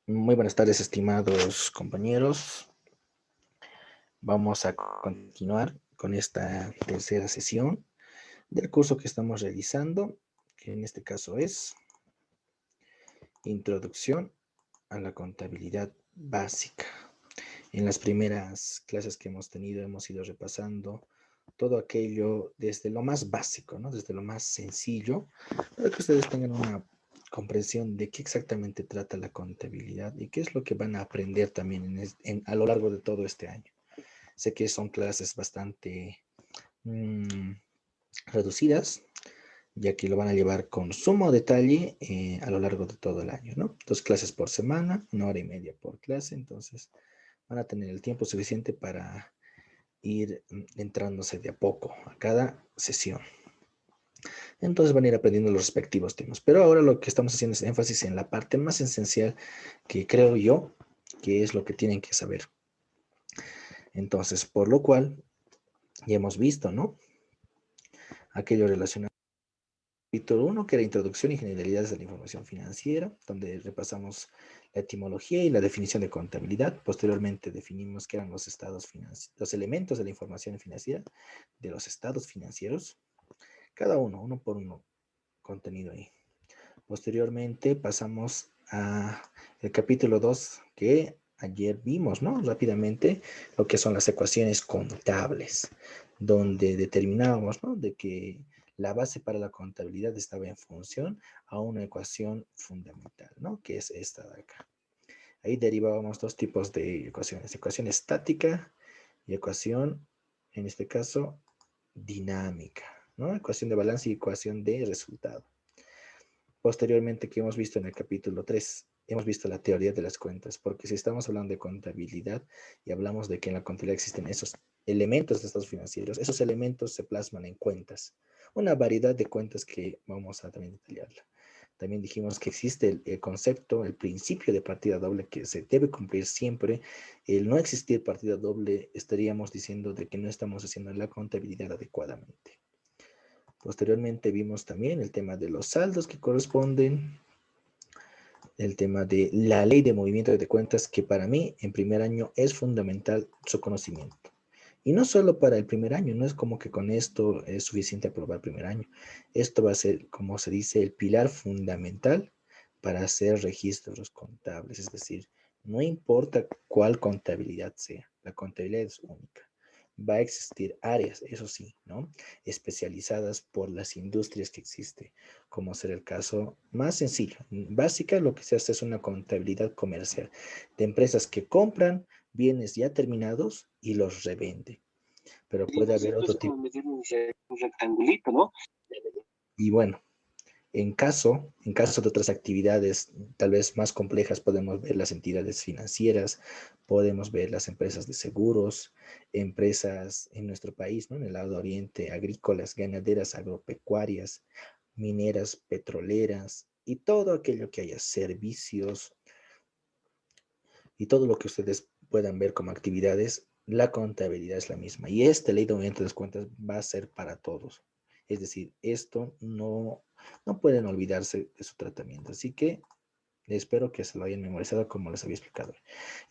Muy buenas tardes, estimados compañeros. Vamos a continuar con esta tercera sesión del curso que estamos realizando, que en este caso es Introducción a la Contabilidad Básica. En las primeras clases que hemos tenido hemos ido repasando todo aquello desde lo más básico, ¿no? Desde lo más sencillo, para que ustedes tengan una comprensión de qué exactamente trata la contabilidad y qué es lo que van a aprender también a lo largo de todo este año. Sé que son clases bastante mm, reducidas, ya que lo van a llevar con sumo detalle a lo largo de todo el año, ¿no? 2 clases por semana, 1 hora y media por clase, entonces van a tener el tiempo suficiente para ir entrándose de a poco a cada sesión. Entonces van a ir aprendiendo los respectivos temas. Pero ahora lo que estamos haciendo es énfasis en la parte más esencial que creo yo que es lo que tienen que saber. Entonces, por lo cual, ya hemos visto, ¿no? Aquello relacionado con el capítulo 1, que era Introducción y Generalidades de la Información Financiera, donde repasamos la etimología y la definición de contabilidad. Posteriormente definimos qué eran los elementos de la información financiera, de los estados financieros, cada uno por uno, contenido ahí. Posteriormente pasamos a el capítulo 2 que ayer vimos, ¿no? Rápidamente, lo que son las ecuaciones contables, donde determinábamos, ¿no? De que la base para la contabilidad estaba en función a una ecuación fundamental, ¿no? Que es esta de acá. Ahí derivábamos 2 tipos de ecuaciones: ecuación estática y ecuación, en este caso, dinámica, ¿no? Ecuación de balance y ecuación de resultado. Posteriormente, que hemos visto en el capítulo 3, hemos visto la teoría de las cuentas, porque si estamos hablando de contabilidad y hablamos de que en la contabilidad existen esos elementos de estados financieros, esos elementos se plasman en cuentas, una variedad de cuentas que vamos a también detallarla. También dijimos que existe el concepto, el principio de partida doble que se debe cumplir siempre. El no existir partida doble estaríamos diciendo de que no estamos haciendo la contabilidad adecuadamente. Posteriormente vimos también el tema de los saldos que corresponden, el tema de la ley de movimiento de cuentas, que para mí en primer año es fundamental su conocimiento. Y no solo para el primer año, no es como que con esto es suficiente aprobar primer año. Esto va a ser, como se dice, el pilar fundamental para hacer registros contables. Es decir, no importa cuál contabilidad sea, la contabilidad es única. Va a existir áreas, eso sí, ¿no? Especializadas por las industrias que existen, como será el caso más sencillo. Básica, lo que se hace es una contabilidad comercial de empresas que compran bienes ya terminados y los revenden. Pero puede haber otro tipo. Meter un rectangulito, ¿no? Y bueno, en caso de otras actividades tal vez más complejas, podemos ver las entidades financieras, podemos ver las empresas de seguros, empresas en nuestro país, ¿no? En el lado oriente, agrícolas, ganaderas, agropecuarias, mineras, petroleras y todo aquello que haya servicios y todo lo que ustedes puedan ver como actividades, la contabilidad es la misma. Y esta ley de movimiento de las cuentas va a ser para todos. Es decir, esto no pueden olvidarse de su tratamiento. Así que espero que se lo hayan memorizado como les había explicado.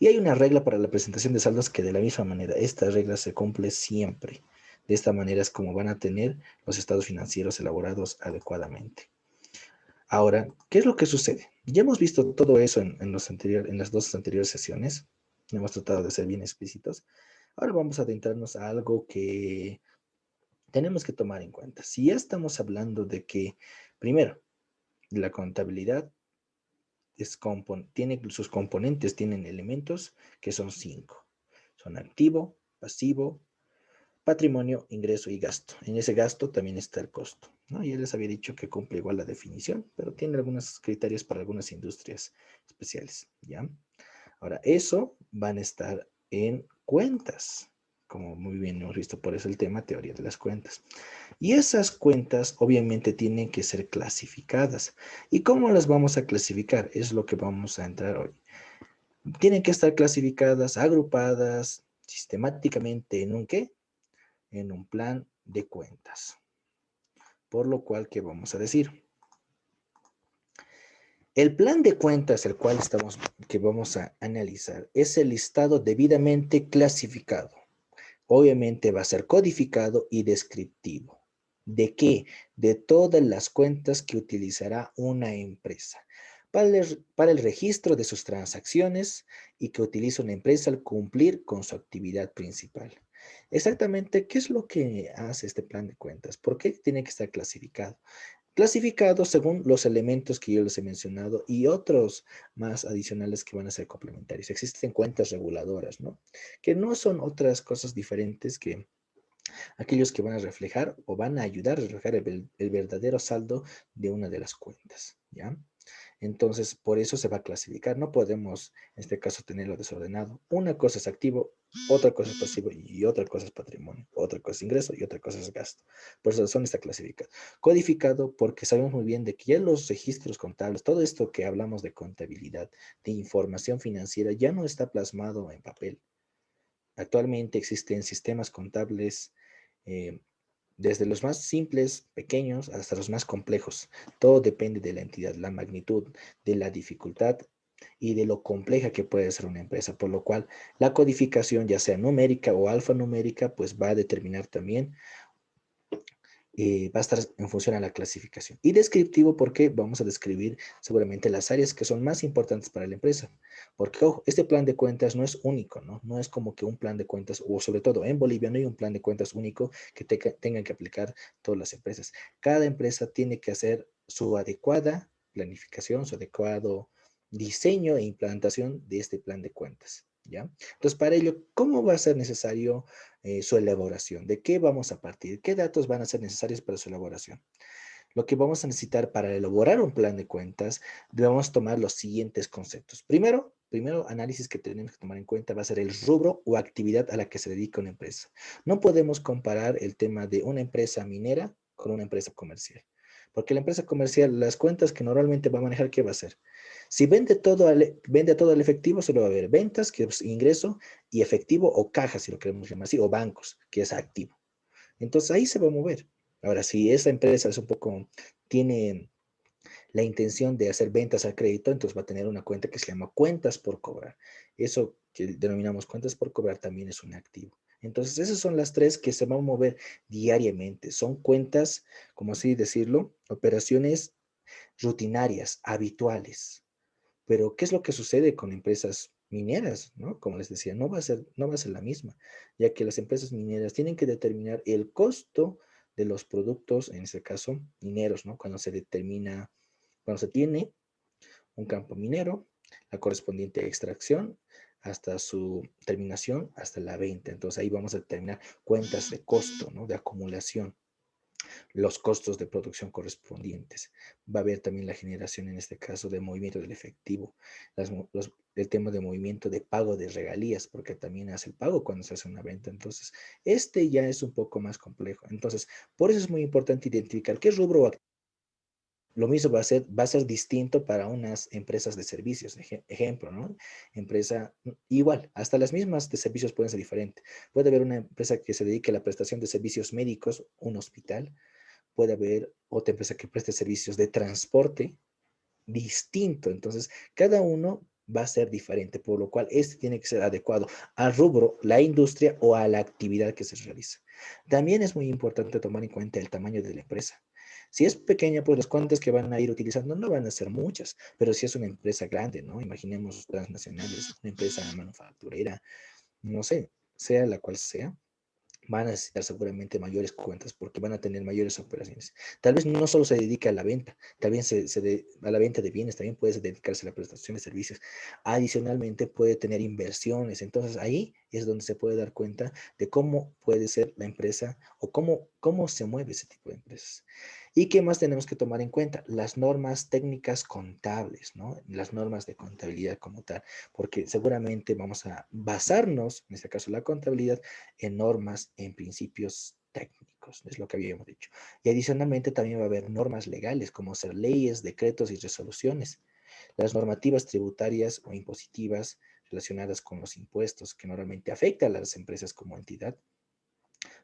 Y hay una regla para la presentación de saldos que de la misma manera, esta regla se cumple siempre. De esta manera es como van a tener los estados financieros elaborados adecuadamente. Ahora, ¿qué es lo que sucede? Ya hemos visto todo eso en las 2 anteriores sesiones. Hemos tratado de ser bien explícitos. Ahora vamos a adentrarnos a algo que tenemos que tomar en cuenta. Si ya estamos hablando de que, primero, la contabilidad tiene sus componentes, tienen elementos que son 5. Son activo, pasivo, patrimonio, ingreso y gasto. En ese gasto también está el costo, ¿no? Ya les había dicho que cumple igual la definición, pero tiene algunos criterios para algunas industrias especiales, ¿ya? Ahora, eso van a estar en cuentas, como muy bien hemos visto, por eso el tema teoría de las cuentas. Y esas cuentas obviamente tienen que ser clasificadas. ¿Y cómo las vamos a clasificar? Es lo que vamos a entrar hoy. Tienen que estar clasificadas, agrupadas sistemáticamente en un ¿qué? En un plan de cuentas. Por lo cual, ¿qué vamos a decir? El plan de cuentas, el cual que vamos a analizar, es el listado debidamente clasificado. Obviamente va a ser codificado y descriptivo. ¿De qué? De todas las cuentas que utilizará una empresa para el registro de sus transacciones y que utiliza una empresa al cumplir con su actividad principal. Exactamente, ¿qué es lo que hace este plan de cuentas? ¿Por qué tiene que estar clasificado? Clasificado según los elementos que yo les he mencionado y otros más adicionales que van a ser complementarios. Existen cuentas reguladoras, ¿no? Que no son otras cosas diferentes que aquellos que van a reflejar o van a ayudar a reflejar el verdadero saldo de una de las cuentas, ¿ya? Entonces, por eso se va a clasificar. No podemos, en este caso, tenerlo desordenado. Una cosa es activo, otra cosa es pasivo y otra cosa es patrimonio. Otra cosa es ingreso y otra cosa es gasto. Por esa razón está clasificado. Codificado porque sabemos muy bien de que ya los registros contables, todo esto que hablamos de contabilidad, de información financiera, ya no está plasmado en papel. Actualmente existen sistemas contables eh, desde los más simples, pequeños, hasta los más complejos. Todo depende de la entidad, la magnitud, de la dificultad y de lo compleja que puede ser una empresa, por lo cual la codificación, ya sea numérica o alfanumérica, pues va a determinar también va a estar en función a la clasificación. Y descriptivo porque vamos a describir seguramente las áreas que son más importantes para la empresa. Porque, ojo, este plan de cuentas no es único, ¿no? No es como que un plan de cuentas, o sobre todo en Bolivia no hay un plan de cuentas único que tengan que aplicar todas las empresas. Cada empresa tiene que hacer su adecuada planificación, su adecuado diseño e implantación de este plan de cuentas, ¿ya? Entonces, para ello, ¿cómo va a ser necesario su elaboración? ¿De qué vamos a partir? ¿Qué datos van a ser necesarios para su elaboración? Lo que vamos a necesitar para elaborar un plan de cuentas, debemos tomar los siguientes conceptos. Primero, análisis que tenemos que tomar en cuenta va a ser el rubro o actividad a la que se dedica una empresa. No podemos comparar el tema de una empresa minera con una empresa comercial. Porque la empresa comercial, las cuentas que normalmente va a manejar, ¿qué va a hacer? Si vende todo el efectivo, solo va a haber ventas, que es ingreso, y efectivo o caja, si lo queremos llamar así, o bancos, que es activo. Entonces ahí se va a mover. Ahora, si esa empresa es un poco, tiene la intención de hacer ventas al crédito, entonces va a tener una cuenta que se llama cuentas por cobrar. Eso que denominamos cuentas por cobrar también es un activo. Entonces, esas son las tres que se van a mover diariamente. Son cuentas, como así decirlo, operaciones rutinarias, habituales. Pero, ¿qué es lo que sucede con empresas mineras? ¿No? Como les decía, no va a ser la misma, ya que las empresas mineras tienen que determinar el costo de los productos, en este caso, mineros, ¿no? Cuando se tiene un campo minero, la correspondiente extracción, hasta su terminación, hasta la venta. Entonces ahí vamos a determinar cuentas de costo, ¿no? De acumulación, los costos de producción correspondientes. Va a haber también la generación, en este caso, de movimiento del efectivo, el tema de movimiento de pago de regalías, porque también hace el pago cuando se hace una venta. Entonces, este ya es un poco más complejo. Entonces, por eso es muy importante identificar qué rubro lo mismo va a ser distinto para unas empresas de servicios, ejemplo, ¿no? Empresa, igual, hasta las mismas de servicios pueden ser diferentes. Puede haber una empresa que se dedique a la prestación de servicios médicos, un hospital. Puede haber otra empresa que preste servicios de transporte distinto. Entonces, cada uno va a ser diferente, por lo cual este tiene que ser adecuado al rubro, la industria o a la actividad que se realiza. También es muy importante tomar en cuenta el tamaño de la empresa. Si es pequeña, pues las cuentas que van a ir utilizando no van a ser muchas, pero si es una empresa grande, ¿no? Imaginemos transnacionales, una empresa manufacturera, no sé, sea la cual sea, van a necesitar seguramente mayores cuentas porque van a tener mayores operaciones. Tal vez no solo se dedica a la venta, también a la venta de bienes, también puede dedicarse a la prestación de servicios. Adicionalmente puede tener inversiones. Entonces ahí es donde se puede dar cuenta de cómo puede ser la empresa o cómo se mueve ese tipo de empresas. ¿Y qué más tenemos que tomar en cuenta? Las normas técnicas contables, ¿no? Las normas de contabilidad como tal, porque seguramente vamos a basarnos, en este caso la contabilidad, en normas, en principios técnicos, es lo que habíamos dicho. Y adicionalmente también va a haber normas legales, como ser leyes, decretos y resoluciones. Las normativas tributarias o impositivas relacionadas con los impuestos, que normalmente afectan a las empresas como entidad,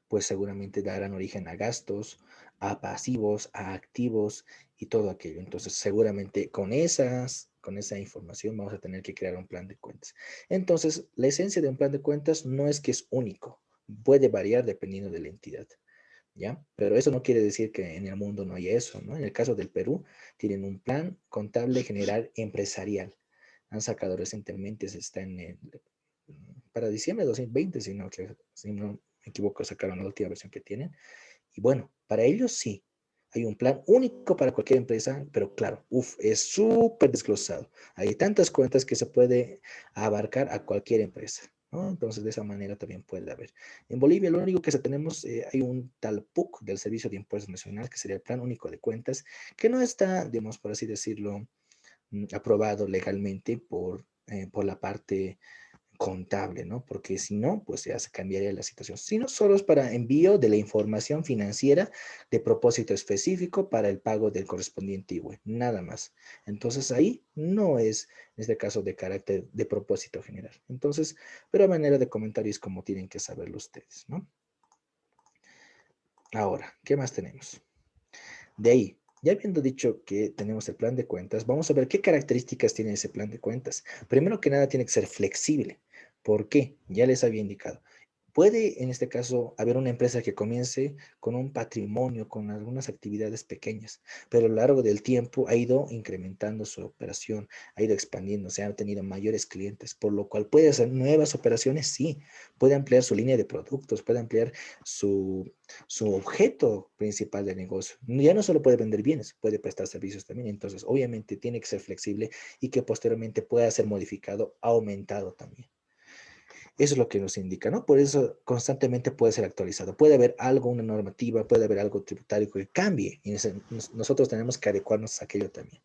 pues seguramente darán origen a gastos, a pasivos, a activos y todo aquello. Entonces, seguramente con esa información vamos a tener que crear un plan de cuentas. Entonces, la esencia de un plan de cuentas no es que es único, puede variar dependiendo de la entidad. ¿Ya? Pero eso no quiere decir que en el mundo no haya eso, ¿no? En el caso del Perú, tienen un plan contable general empresarial. Han sacado recientemente, está para diciembre de 2020, si no me equivoco, sacaron la última versión que tienen. Y bueno, para ellos sí, hay un plan único para cualquier empresa, pero claro, es súper desglosado. Hay tantas cuentas que se puede abarcar a cualquier empresa, ¿no? Entonces, de esa manera también puede haber. En Bolivia, lo único que tenemos, hay un tal PUC del Servicio de Impuestos Nacional, que sería el Plan Único de Cuentas, que no está, digamos, por así decirlo, aprobado legalmente por la parte contable, ¿no? Porque si no, pues ya se cambiaría la situación. Si no, solo es para envío de la información financiera de propósito específico para el pago del correspondiente IVA, nada más. Entonces ahí no es, en este caso, de carácter de propósito general. Entonces, pero a manera de comentarios como tienen que saberlo ustedes, ¿no? Ahora, ¿qué más tenemos? De ahí, ya habiendo dicho que tenemos el plan de cuentas, vamos a ver qué características tiene ese plan de cuentas. Primero que nada, tiene que ser flexible. ¿Por qué? Ya les había indicado. Puede, en este caso, haber una empresa que comience con un patrimonio, con algunas actividades pequeñas, pero a lo largo del tiempo ha ido incrementando su operación, ha ido expandiéndose, ha tenido mayores clientes, por lo cual puede hacer nuevas operaciones, sí, puede ampliar su línea de productos, puede ampliar su, su objeto principal de negocio. Ya no solo puede vender bienes, puede prestar servicios también. Entonces, obviamente, tiene que ser flexible y que posteriormente pueda ser modificado, aumentado también. Eso es lo que nos indica, ¿no? Por eso constantemente puede ser actualizado. Puede haber algo, una normativa, puede haber algo tributario que cambie y nosotros tenemos que adecuarnos a aquello también.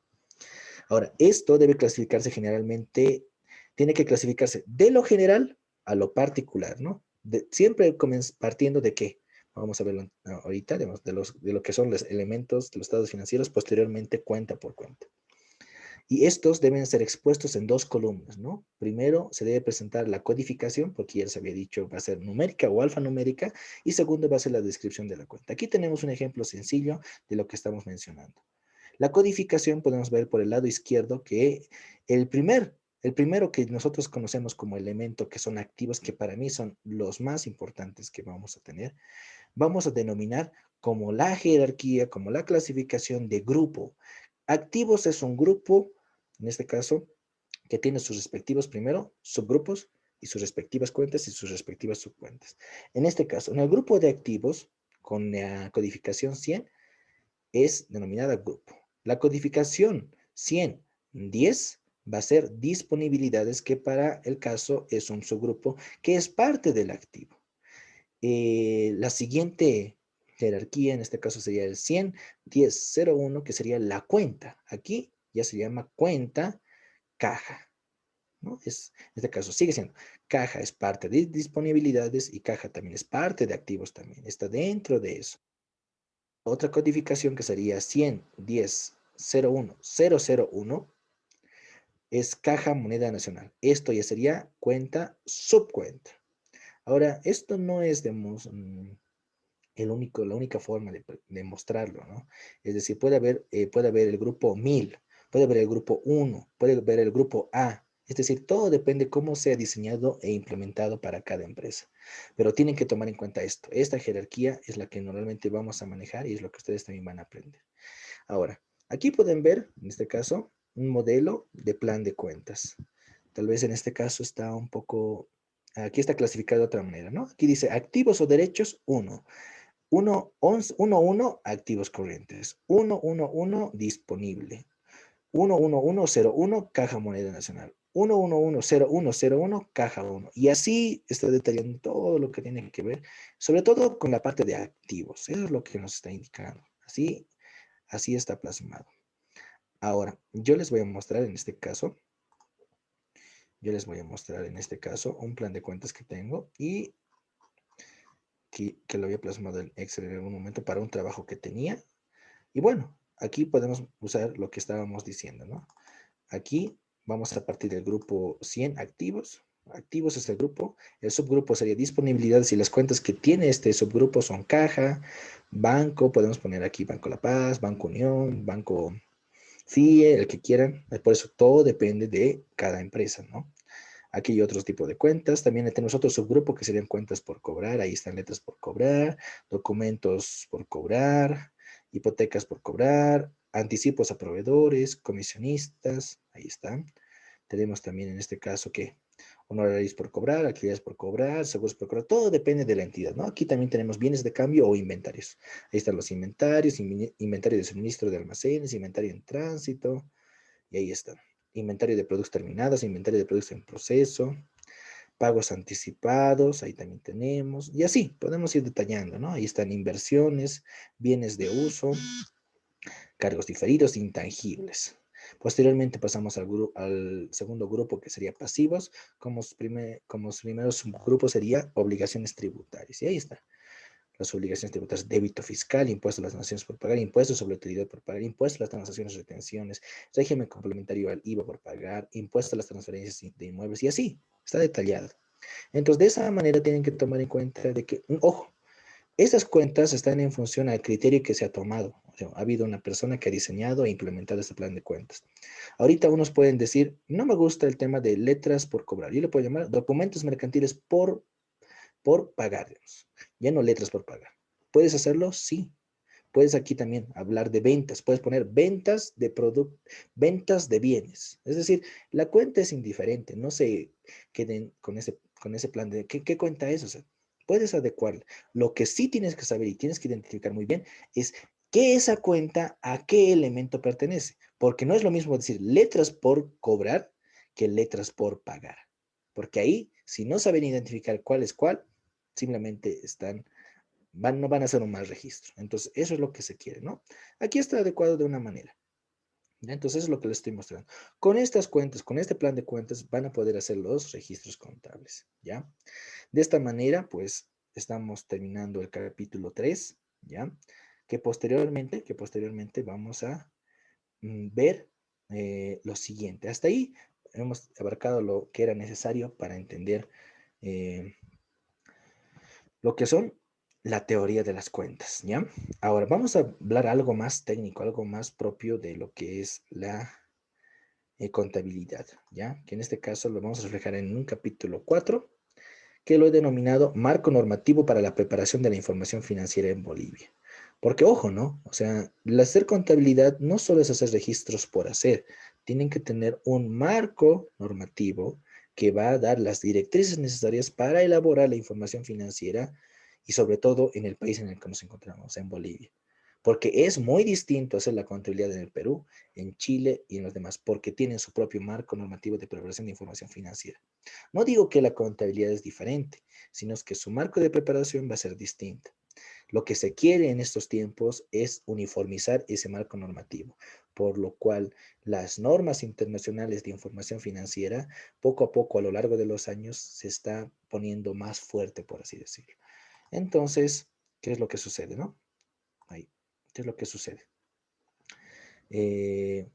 Ahora, esto debe clasificarse generalmente, tiene que clasificarse de lo general a lo particular, ¿no? Siempre partiendo de qué. Vamos a verlo ahorita, de lo que son los elementos de los estados financieros, posteriormente cuenta por cuenta. Y estos deben ser expuestos en dos columnas, ¿no? Primero se debe presentar la codificación, porque ya les había dicho, va a ser numérica o alfanumérica, y segundo va a ser la descripción de la cuenta. Aquí tenemos un ejemplo sencillo de lo que estamos mencionando. La codificación podemos ver por el lado izquierdo que el primero que nosotros conocemos como elemento, que son activos, que para mí son los más importantes que vamos a tener, vamos a denominar como la jerarquía, como la clasificación de grupo. Activos es un grupo, en este caso, que tiene sus respectivos, primero, subgrupos y sus respectivas cuentas y sus respectivas subcuentas. En este caso, en el grupo de activos, con la codificación 100, es denominada grupo. La codificación 110 va a ser disponibilidades, que para el caso es un subgrupo que es parte del activo. La siguiente jerarquía, en este caso sería el 100-10-01, que sería la cuenta. Aquí ya se llama cuenta caja, ¿no? En este caso sigue siendo caja, es parte de disponibilidades y caja también es parte de activos también, está dentro de eso. Otra codificación que sería 100-10-01-001 es caja moneda nacional. Esto ya sería cuenta subcuenta. Ahora, esto no es, digamos, la única forma de mostrarlo, ¿no? Es decir, puede haber el grupo 1000, puede haber el grupo 1, puede haber el grupo A. Es decir, todo depende cómo sea diseñado e implementado para cada empresa. Pero tienen que tomar en cuenta esto. Esta jerarquía es la que normalmente vamos a manejar y es lo que ustedes también van a aprender. Ahora, aquí pueden ver, en este caso, un modelo de plan de cuentas. Tal vez en este caso está un poco, aquí está clasificado de otra manera, ¿no? Aquí dice activos o derechos 1. 1.1 activos corrientes, 1.1.1 disponible, 1.1.1.0.1 caja moneda nacional, 1.1.1.0.1.0.1 caja 1. Y así está detallando todo lo que tiene que ver, sobre todo con la parte de activos. Eso es lo que nos está indicando. Así está plasmado. Ahora, yo les voy a mostrar en este caso, un plan de cuentas que tengo y que lo había plasmado en Excel en algún momento para un trabajo que tenía. Y bueno, aquí podemos usar lo que estábamos diciendo, ¿no? Aquí vamos a partir del grupo 100 activos. Activos es el grupo, el subgrupo sería disponibilidades y las cuentas que tiene este subgrupo son caja, banco, podemos poner aquí Banco La Paz, Banco Unión, Banco FIE, el que quieran. Por eso todo depende de cada empresa, ¿no? Aquí hay otros tipos de cuentas. También tenemos otro subgrupo que serían cuentas por cobrar. Ahí están letras por cobrar, documentos por cobrar, hipotecas por cobrar, anticipos a proveedores, comisionistas. Ahí están. Tenemos también en este caso que honorarios por cobrar, actividades por cobrar, seguros por cobrar. Todo depende de la entidad, ¿no? Aquí también tenemos bienes de cambio o inventarios. Ahí están los inventarios, inventario de suministro de almacenes, inventario en tránsito. Y ahí están. Inventario de productos terminados, inventario de productos en proceso, pagos anticipados, ahí también tenemos, y así podemos ir detallando, ¿no? Ahí están inversiones, bienes de uso, cargos diferidos, intangibles. Posteriormente pasamos al segundo grupo que sería pasivos, como primeros subgrupos sería obligaciones tributarias, y ahí está. Las obligaciones tributarias, débito fiscal, impuestos a las naciones por pagar, impuestos sobre utilidad por pagar, impuestos a las transacciones y retenciones, régimen complementario al IVA por pagar, impuestos a las transferencias de inmuebles, y así, está detallado. Entonces, de esa manera tienen que tomar en cuenta de que, ojo, estas cuentas están en función al criterio que se ha tomado. O sea, ha habido una persona que ha diseñado e implementado este plan de cuentas. Ahorita unos pueden decir, no me gusta el tema de letras por cobrar. Yo le puedo llamar documentos mercantiles por pagar, digamos. Ya no letras por pagar. ¿Puedes hacerlo? Sí. Puedes aquí también hablar de ventas. Puedes poner ventas de productos, ventas de bienes. Es decir, la cuenta es indiferente. No se queden con ese plan de ¿qué cuenta es? O sea, puedes adecuarla. Lo que sí tienes que saber y tienes que identificar muy bien es qué esa cuenta a qué elemento pertenece. Porque no es lo mismo decir letras por cobrar que letras por pagar. Porque ahí, si no saben identificar cuál es cuál, simplemente no van a hacer un mal registro. Entonces, eso es lo que se quiere, ¿no? Aquí está adecuado de una manera. ¿Ya? Entonces, eso es lo que les estoy mostrando. Con estas cuentas, con este plan de cuentas, van a poder hacer los registros contables, ¿ya? De esta manera, pues, estamos terminando el capítulo 3, ¿ya? Que posteriormente vamos a ver lo siguiente. Hasta ahí hemos abarcado lo que era necesario para entender eh, lo que son la teoría de las cuentas, ¿ya? Ahora vamos a hablar algo más técnico, algo más propio de lo que es la contabilidad, ¿ya? Que en este caso lo vamos a reflejar en un capítulo 4 que lo he denominado Marco Normativo para la Preparación de la Información Financiera en Bolivia. Porque, ojo, ¿no? O sea, el hacer contabilidad no solo es hacer registros por hacer, tienen que tener un marco normativo que va a dar las directrices necesarias para elaborar la información financiera y sobre todo en el país en el que nos encontramos, en Bolivia. Porque es muy distinto hacer la contabilidad en el Perú, en Chile y en los demás, porque tienen su propio marco normativo de preparación de información financiera. No digo que la contabilidad es diferente, sino que su marco de preparación va a ser distinto. Lo que se quiere en estos tiempos es uniformizar ese marco normativo, por lo cual las normas internacionales de información financiera, poco a poco a lo largo de los años, se está poniendo más fuerte, por así decirlo. Entonces, ¿qué es lo que sucede, no? Ahí, ¿qué es lo que sucede? Eh,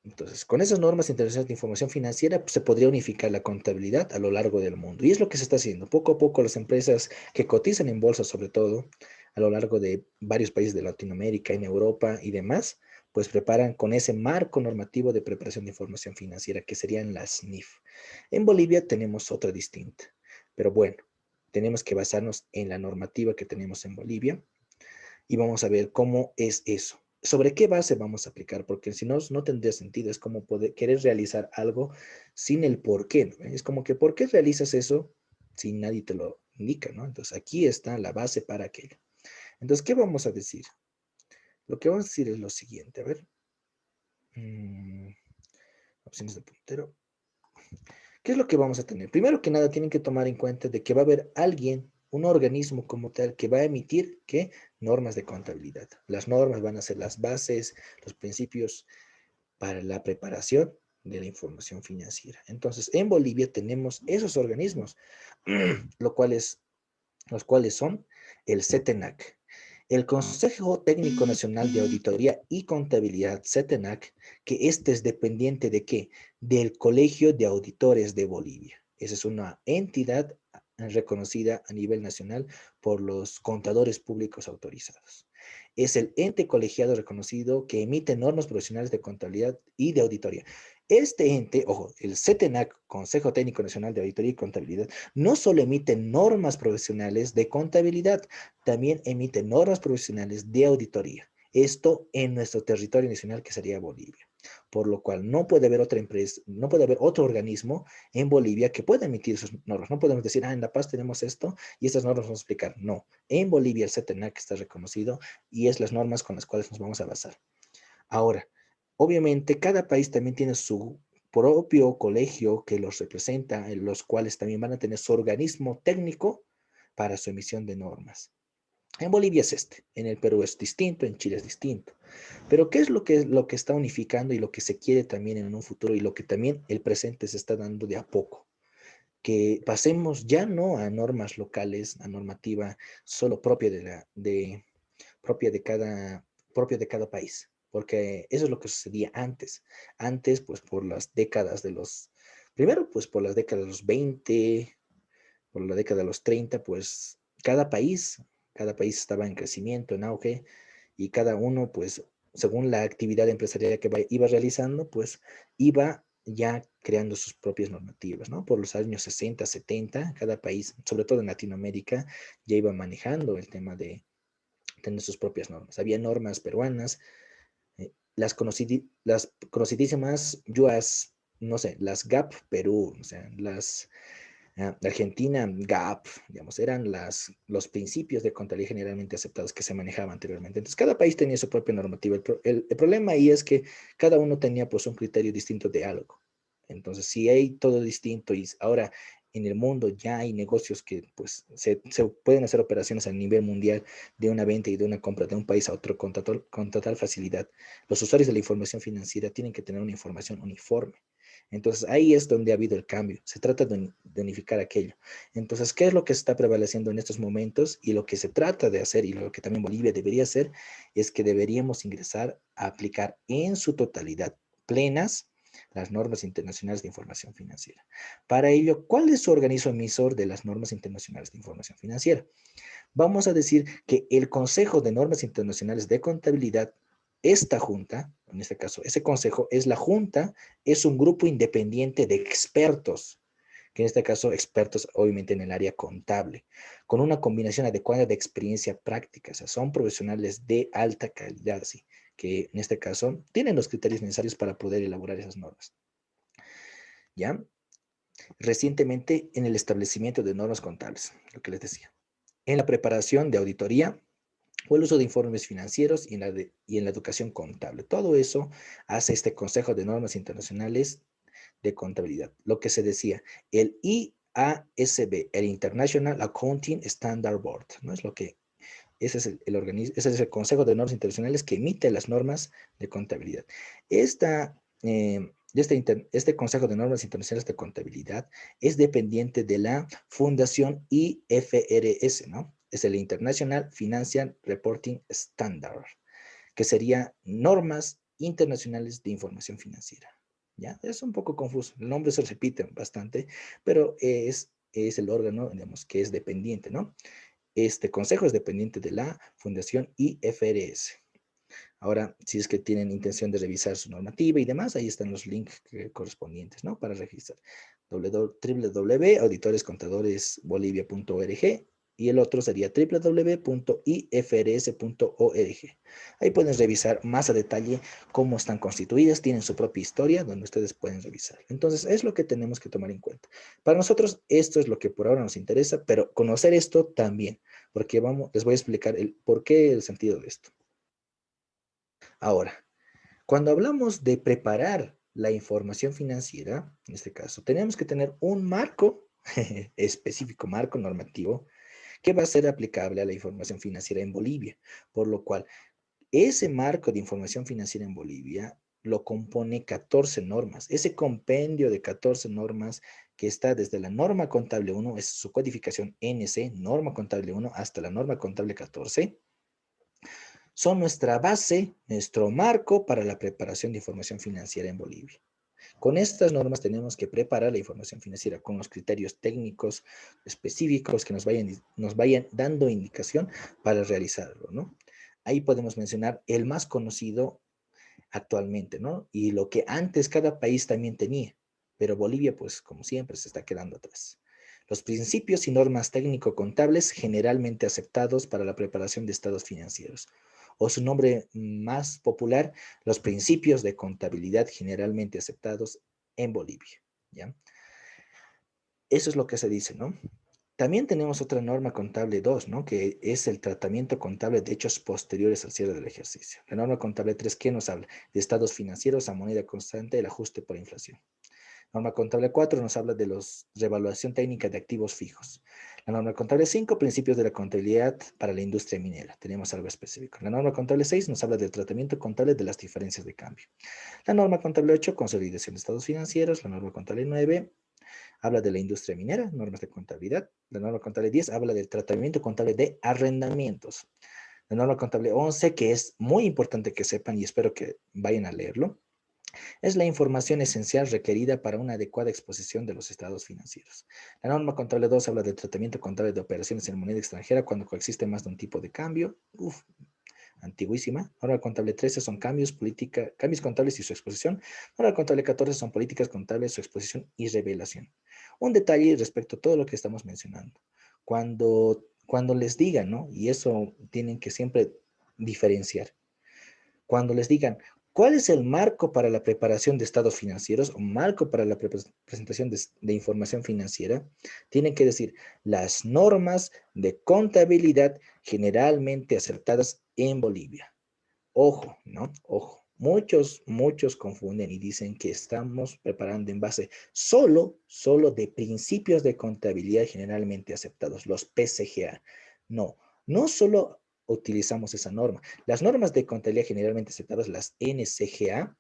Entonces, con esas normas internacionales de información financiera, pues, se podría unificar la contabilidad a lo largo del mundo. Y es lo que se está haciendo. Poco a poco las empresas que cotizan en bolsa, sobre todo, a lo largo de varios países de Latinoamérica, en Europa y demás, pues preparan con ese marco normativo de preparación de información financiera, que serían las NIF. En Bolivia tenemos otra distinta. Pero bueno, tenemos que basarnos en la normativa que tenemos en Bolivia y vamos a ver cómo es eso. ¿Sobre qué base vamos a aplicar? Porque si no, no tendría sentido. Es como querer realizar algo sin el por qué, ¿no? Es como que, ¿por qué realizas eso si nadie te lo indica, ¿no? Entonces, aquí está la base para aquello. Entonces, ¿qué vamos a decir? Lo que vamos a decir es lo siguiente. A ver. Mm, opciones de puntero. ¿Qué es lo que vamos a tener? Primero que nada, tienen que tomar en cuenta de que va a haber alguien, un organismo como tal, que va a emitir, ¿qué? Normas de contabilidad. Las normas van a ser las bases, los principios para la preparación de la información financiera. Entonces, en Bolivia tenemos esos organismos, lo cual es, los cuales son el CETENAC. El Consejo Técnico Nacional de Auditoría y Contabilidad, CETENAC, que este es dependiente de qué? Del Colegio de Auditores de Bolivia. Esa es una entidad reconocida a nivel nacional por los contadores públicos autorizados. Es el ente colegiado reconocido que emite normas profesionales de contabilidad y de auditoría. Este ente, ojo, el CETENAC, Consejo Técnico Nacional de Auditoría y Contabilidad, no solo emite normas profesionales de contabilidad, también emite normas profesionales de auditoría. Esto en nuestro territorio nacional que sería Bolivia. Por lo cual no puede haber otra empresa, no puede haber otro organismo en Bolivia que pueda emitir sus normas. No podemos decir, en La Paz tenemos esto y estas normas vamos a explicar. No, en Bolivia el CETENAC está reconocido y es las normas con las cuales nos vamos a basar. Ahora, obviamente cada país también tiene su propio colegio que los representa, en los cuales también van a tener su organismo técnico para su emisión de normas. En Bolivia es este, en el Perú es distinto, en Chile es distinto. Pero ¿qué es lo que está unificando y lo que se quiere también en un futuro y lo que también el presente se está dando de a poco? Que pasemos ya no a normas locales, a normativa solo propia de propia de cada país, porque eso es lo que sucedía antes. Antes, pues por las décadas de los, primero, pues por las décadas de los 20, por la década de los 30, pues cada país estaba en crecimiento, en auge, y cada uno, pues, según la actividad empresarial que iba realizando, pues iba ya creando sus propias normativas, ¿no? Por los años 60, 70, cada país, sobre todo en Latinoamérica, ya iba manejando el tema de tener sus propias normas. Había normas peruanas, las conocidísimas YUAS, no sé, las GAP Perú, o sea, las Argentina, GAP, digamos, eran los principios de contabilidad generalmente aceptados que se manejaban anteriormente. Entonces, cada país tenía su propia normativa. El problema ahí es que cada uno tenía pues un criterio distinto de algo. Entonces, si hay todo distinto y ahora en el mundo ya hay negocios que pues se pueden hacer operaciones a nivel mundial de una venta y de una compra de un país a otro con total facilidad, los usuarios de la información financiera tienen que tener una información uniforme. Entonces ahí es donde ha habido el cambio. Se trata de unificar aquello. Entonces, ¿qué es lo que está prevaleciendo en estos momentos? Y lo que se trata de hacer y lo que también Bolivia debería hacer es que deberíamos ingresar a aplicar en su totalidad plenas las normas internacionales de información financiera. Para ello, ¿cuál es su organismo emisor de las normas internacionales de información financiera? Vamos a decir que el Consejo de Normas Internacionales de Contabilidad, esta junta, en este caso, ese consejo es la junta, es un grupo independiente de expertos, que en este caso expertos obviamente en el área contable, con una combinación adecuada de experiencia práctica, o sea, son profesionales de alta calidad, ¿sí? Que en este caso tienen los criterios necesarios para poder elaborar esas normas. ¿Ya? Recientemente en el establecimiento de normas contables, lo que les decía, en la preparación de auditoría o el uso de informes financieros y en la educación contable. Todo eso hace este Consejo de Normas Internacionales de Contabilidad. Lo que se decía, el IASB, el International Accounting Standard Board, ¿no? Es lo que, ese es el organismo, ese es el Consejo de Normas Internacionales que emite las normas de contabilidad. Este Consejo de Normas Internacionales de Contabilidad es dependiente de la Fundación IFRS, ¿no? Es el International Financial Reporting Standard, que sería normas internacionales de información financiera. ¿Ya? Es un poco confuso, el nombre se repite bastante, pero es el órgano, digamos, que es dependiente, ¿no? Este consejo es dependiente de la Fundación IFRS. Ahora, si es que tienen intención de revisar su normativa y demás, ahí están los links correspondientes, ¿no? Para registrar. www.auditorescontadoresbolivia.org y el otro sería www.ifrs.org. Ahí pueden revisar más a detalle cómo están constituidas, tienen su propia historia donde ustedes pueden revisar. Entonces, es lo que tenemos que tomar en cuenta. Para nosotros, esto es lo que por ahora nos interesa, pero conocer esto también, porque les voy a explicar el por qué el sentido de esto. Ahora, cuando hablamos de preparar la información financiera, en este caso, tenemos que tener un marco específico, marco normativo, que va a ser aplicable a la información financiera en Bolivia. Por lo cual, ese marco de información financiera en Bolivia lo compone 14 normas. Ese compendio de 14 normas que está desde la norma contable 1, es su codificación NC, norma contable 1, hasta la norma contable 14, son nuestra base, nuestro marco para la preparación de información financiera en Bolivia. Con estas normas tenemos que preparar la información financiera con los criterios técnicos específicos que nos vayan dando indicación para realizarlo, ¿no? Ahí podemos mencionar el más conocido actualmente, ¿no? Y lo que antes cada país también tenía, pero Bolivia, pues como siempre, se está quedando atrás. Los principios y normas técnico-contables generalmente aceptados para la preparación de estados financieros, o su nombre más popular, los principios de contabilidad generalmente aceptados en Bolivia, ¿ya? Eso es lo que se dice, ¿no? También tenemos otra norma contable 2, ¿no? Que es el tratamiento contable de hechos posteriores al cierre del ejercicio. La norma contable 3, ¿qué nos habla? De estados financieros a moneda constante, el ajuste por inflación. Norma contable 4 nos habla de la revaluación técnica de activos fijos. La norma contable 5, principios de la contabilidad para la industria minera. Tenemos algo específico. La norma contable 6 nos habla del tratamiento contable de las diferencias de cambio. La norma contable 8, consolidación de estados financieros. La norma contable 9, habla de la industria minera, normas de contabilidad. La norma contable 10 habla del tratamiento contable de arrendamientos. La norma contable 11, que es muy importante que sepan y espero que vayan a leerlo, es la información esencial requerida para una adecuada exposición de los estados financieros. La norma contable 2 habla del tratamiento contable de operaciones en moneda extranjera cuando coexiste más de un tipo de cambio. Uf, antiguísima. Norma contable 13 son cambios contables y su exposición. Norma contable 14 son políticas contables, su exposición y revelación. Un detalle respecto a todo lo que estamos mencionando. Cuando les digan, ¿no? Y eso tienen que siempre diferenciar. Cuando les digan, ¿cuál es el marco para la preparación de estados financieros o marco para la presentación de información financiera? Tienen que decir las normas de contabilidad generalmente aceptadas en Bolivia. Ojo, ¿no? Ojo. Muchos confunden y dicen que estamos preparando en base solo de principios de contabilidad generalmente aceptados, los PCGA. No, no solo utilizamos esa norma. Las normas de contabilidad generalmente aceptadas, las NCGA,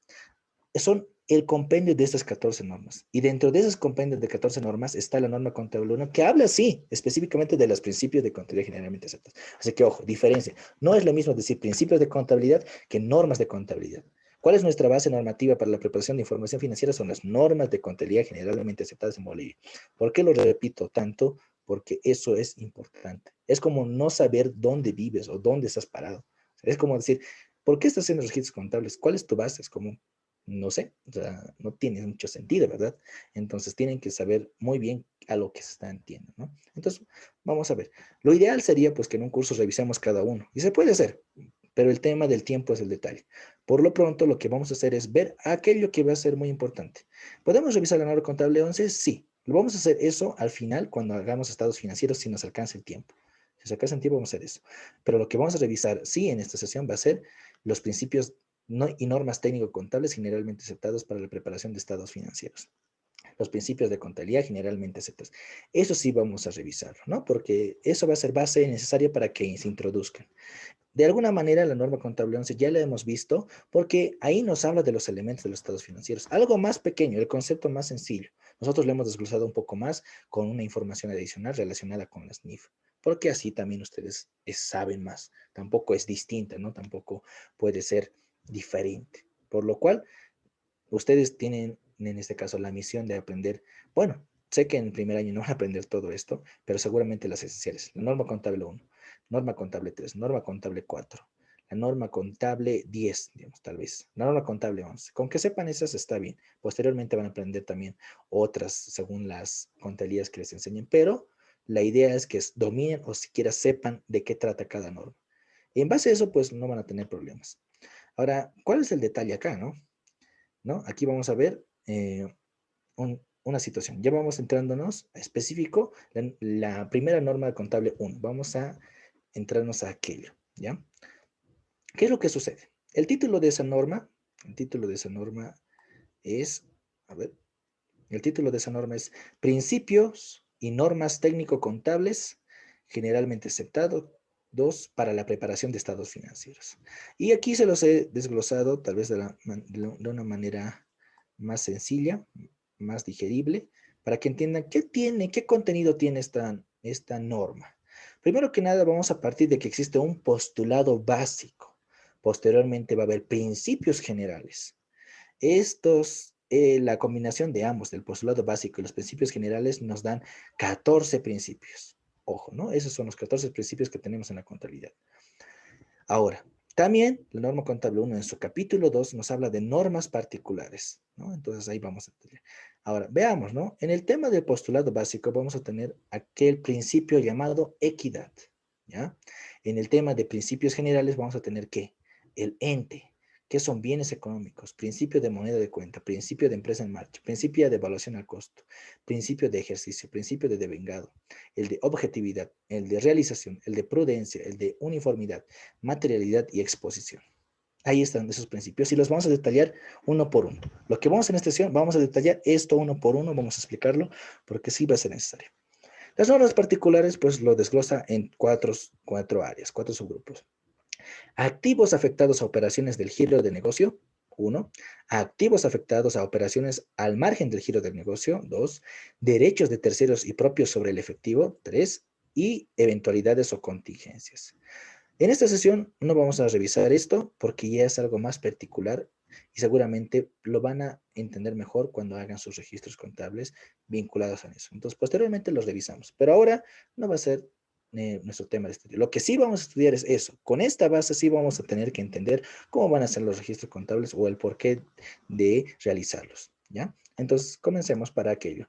son el compendio de estas 14 normas. Y dentro de esos compendios de 14 normas está la norma contable 1, que habla, sí, específicamente de los principios de contabilidad generalmente aceptados. Así que, ojo, diferencia. No es lo mismo decir principios de contabilidad que normas de contabilidad. ¿Cuál es nuestra base normativa para la preparación de información financiera? Son las normas de contabilidad generalmente aceptadas en Bolivia. ¿Por qué lo repito tanto? Porque eso es importante. Es como no saber dónde vives o dónde estás parado. Es como decir, ¿por qué estás haciendo registros contables? ¿Cuál es tu base? Es como, no sé, o sea, no tiene mucho sentido, ¿verdad? Entonces tienen que saber muy bien a lo que se está entiendo, ¿no? Entonces, vamos a ver. Lo ideal sería pues que en un curso revisemos cada uno, y se puede hacer, pero el tema del tiempo es el detalle. Por lo pronto, lo que vamos a hacer es ver aquello que va a ser muy importante. ¿Podemos revisar la norma contable 11? Sí. Lo vamos a hacer eso al final cuando hagamos estados financieros si nos alcanza el tiempo. Si nos alcanza el tiempo, vamos a hacer eso. Pero lo que vamos a revisar, sí, en esta sesión va a ser los principios y normas técnico-contables generalmente aceptados para la preparación de estados financieros. Los principios de contabilidad generalmente aceptados. Eso sí vamos a revisarlo, ¿no? Porque eso va a ser base necesaria para que se introduzcan. De alguna manera, la norma contable 11 ya la hemos visto porque ahí nos habla de los elementos de los estados financieros. Algo más pequeño, el concepto más sencillo. Nosotros lo hemos desglosado un poco más con una información adicional relacionada con las NIF, porque así también ustedes saben más. Tampoco es distinta, ¿no? Tampoco puede ser diferente. Por lo cual, ustedes tienen en este caso la misión de aprender, bueno, sé que en el primer año no van a aprender todo esto, pero seguramente las esenciales. La norma contable 1, norma contable 3, norma contable 4, la norma contable 10, digamos, tal vez, la norma contable 11. Con que sepan esas está bien. Posteriormente van a aprender también otras según las contabilidades que les enseñen, pero la idea es que dominen o siquiera sepan de qué trata cada norma. Y en base a eso, pues no van a tener problemas. Ahora, ¿cuál es el detalle acá, no? ¿No? Aquí vamos a ver una situación. Ya vamos entrándonos a específico, la primera norma contable 1. Vamos a entrarnos a aquello, ¿ya? ¿Qué es lo que sucede? El título de esa norma es, a ver, el título de esa norma es Principios y normas técnico-contables generalmente aceptados, dos, para la preparación de estados financieros. Y aquí se los he desglosado tal vez de una manera más sencilla, más digerible, para que entiendan qué contenido tiene esta norma. Primero que nada, vamos a partir de que existe un postulado básico. Posteriormente va a haber principios generales. La combinación de ambos, del postulado básico y los principios generales, nos dan 14 principios. Ojo, ¿no? Esos son los 14 principios que tenemos en la contabilidad. Ahora, también la norma contable 1 en su capítulo 2 nos habla de normas particulares, ¿no? Entonces ahí vamos a tener. Ahora, veamos, ¿no? En el tema del postulado básico vamos a tener aquel principio llamado equidad, ¿ya? En el tema de principios generales vamos a tener ¿qué? El ente. ¿Qué son bienes económicos? Principio de moneda de cuenta, principio de empresa en marcha, principio de evaluación al costo, principio de ejercicio, principio de devengado, el de objetividad, el de realización, el de prudencia, el de uniformidad, materialidad y exposición. Ahí están esos principios y los vamos a detallar uno por uno. Lo que vamos en esta sesión, vamos a detallar esto uno por uno, vamos a explicarlo porque sí va a ser necesario. Las normas particulares, pues lo desglosa en cuatro áreas, cuatro subgrupos. Activos afectados a operaciones del giro de negocio, 1. Activos afectados a operaciones al margen del giro del negocio, 2. Derechos de terceros y propios sobre el efectivo, 3. Y eventualidades o contingencias. En esta sesión no vamos a revisar esto porque ya es algo más particular y seguramente lo van a entender mejor cuando hagan sus registros contables vinculados a eso. Entonces, posteriormente los revisamos, pero ahora no va a ser nuestro tema de estudio. Lo que sí vamos a estudiar es eso. Con esta base sí vamos a tener que entender cómo van a ser los registros contables o el porqué de realizarlos, ¿ya? Entonces, comencemos para aquello.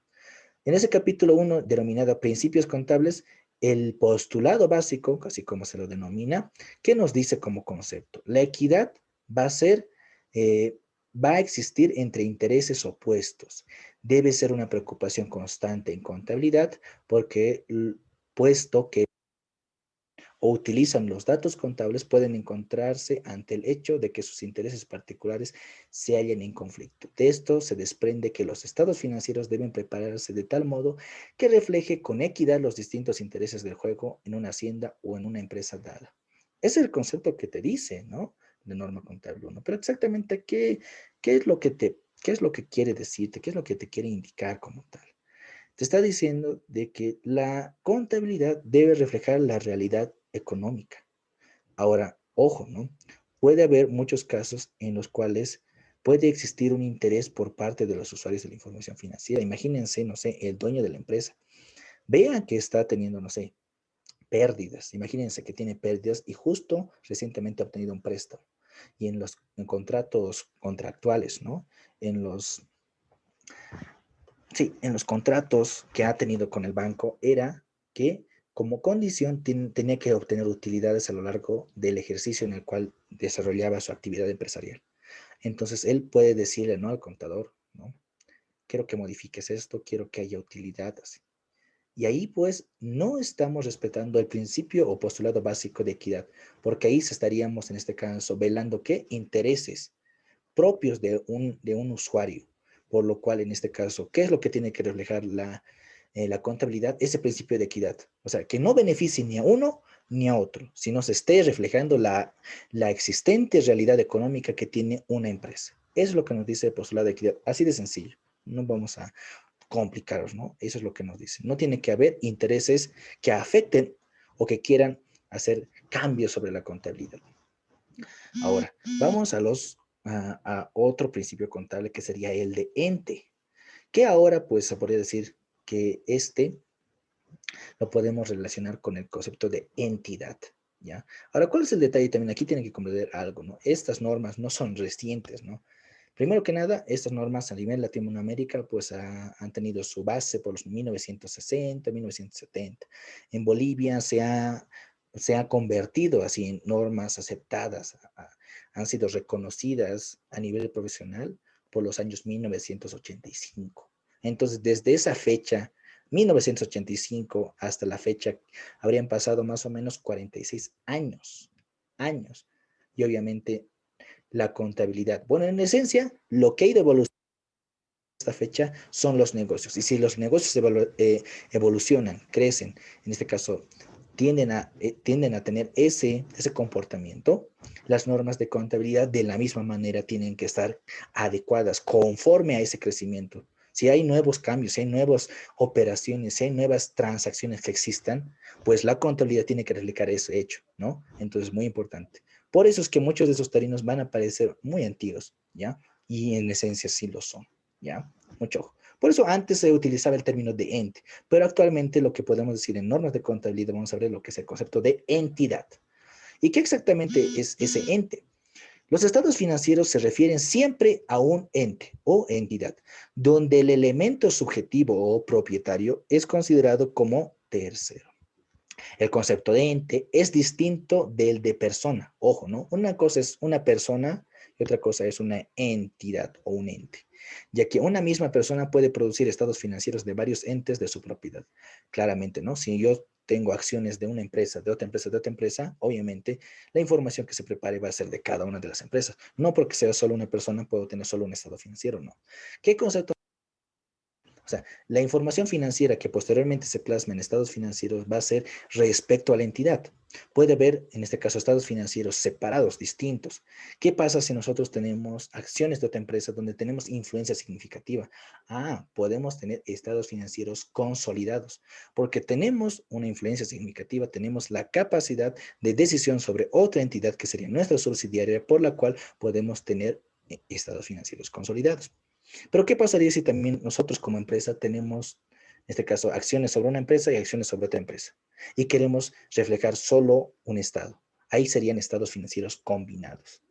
En ese capítulo 1, denominado Principios Contables, el postulado básico, así como se lo denomina, ¿qué nos dice como concepto? La equidad va a ser, va a existir entre intereses opuestos. Debe ser una preocupación constante en contabilidad porque, puesto que o utilizan los datos contables, pueden encontrarse ante el hecho de que sus intereses particulares se hallen en conflicto. De esto se desprende que los estados financieros deben prepararse de tal modo que refleje con equidad los distintos intereses del juego en una hacienda o en una empresa dada. Ese es el concepto que te dice, ¿no? De norma contable 1. Pero exactamente, ¿qué es lo que qué es lo que quiere decirte? ¿Qué es lo que te quiere indicar como tal? Te está diciendo de que la contabilidad debe reflejar la realidad económica. Ahora, ojo, ¿no? Puede haber muchos casos en los cuales puede existir un interés por parte de los usuarios de la información financiera. Imagínense, no sé, el dueño de la empresa. Vean que está teniendo, no sé, pérdidas. Imagínense que tiene pérdidas y justo recientemente ha obtenido un préstamo. Y en contratos contractuales, ¿no? En los Sí, en los contratos que ha tenido con el banco era que como condición tenía que obtener utilidades a lo largo del ejercicio en el cual desarrollaba su actividad empresarial. Entonces él puede decirle, ¿no? Al contador, ¿no? Quiero que modifiques esto, quiero que haya utilidad así. Y ahí pues no estamos respetando el principio o postulado básico de equidad, porque ahí estaríamos en este caso velando qué intereses propios de un usuario. Por lo cual, en este caso, ¿qué es lo que tiene que reflejar la contabilidad? Ese principio de equidad. O sea, que no beneficie ni a uno ni a otro, sino se esté reflejando la existente realidad económica que tiene una empresa. Eso es lo que nos dice el postulado de equidad. Así de sencillo. No vamos a complicaros, ¿no? Eso es lo que nos dice. No tiene que haber intereses que afecten o que quieran hacer cambios sobre la contabilidad. Ahora, vamos a otro principio contable que sería el de ente, que ahora pues se podría decir que lo podemos relacionar con el concepto de entidad, ¿ya? Ahora, ¿cuál es el detalle también? Aquí tienen que comprender algo, ¿no? Estas normas no son recientes, ¿no? Primero que nada, estas normas a nivel Latinoamérica pues han tenido su base por los 1960, 1970. En Bolivia se ha convertido así en normas aceptadas, han sido reconocidas a nivel profesional por los años 1985. Entonces, desde esa fecha, 1985 hasta la fecha, habrían pasado más o menos 46 años. Y obviamente la contabilidad. Bueno, en esencia, lo que ha ido evolucionando esta fecha son los negocios. Y si los negocios evolucionan, crecen, en este caso, tienden a tener ese comportamiento, las normas de contabilidad de la misma manera tienen que estar adecuadas conforme a ese crecimiento. Si hay nuevos cambios, si hay nuevas operaciones, si hay nuevas transacciones que existan, pues la contabilidad tiene que reflejar ese hecho, ¿no? Entonces, muy importante. Por eso es que muchos de esos términos van a parecer muy antiguos, ¿ya? Y en esencia sí lo son, ¿ya? Mucho ojo. Por eso antes se utilizaba el término de ente, pero actualmente lo que podemos decir en normas de contabilidad, vamos a ver lo que es el concepto de entidad. ¿Y qué exactamente es ese ente? Los estados financieros se refieren siempre a un ente o entidad, donde el elemento subjetivo o propietario es considerado como tercero. El concepto de ente es distinto del de persona. Ojo, ¿no? Una cosa es una persona y otra cosa es una entidad o un ente, ya que una misma persona puede producir estados financieros de varios entes de su propiedad. Claramente, ¿no? Si yo tengo acciones de una empresa, de otra empresa, de otra empresa, obviamente la información que se prepare va a ser de cada una de las empresas. No porque sea solo una persona puedo tener solo un estado financiero, no. ¿Qué concepto? O sea, la información financiera que posteriormente se plasma en estados financieros va a ser respecto a la entidad. Puede haber, en este caso, estados financieros separados, distintos. ¿Qué pasa si nosotros tenemos acciones de otra empresa donde tenemos influencia significativa? Podemos tener estados financieros consolidados, porque tenemos una influencia significativa, tenemos la capacidad de decisión sobre otra entidad que sería nuestra subsidiaria, por la cual podemos tener estados financieros consolidados. Pero ¿qué pasaría si también nosotros como empresa tenemos, en este caso, acciones sobre una empresa y acciones sobre otra empresa? Y queremos reflejar solo un estado. Ahí serían estados financieros combinados.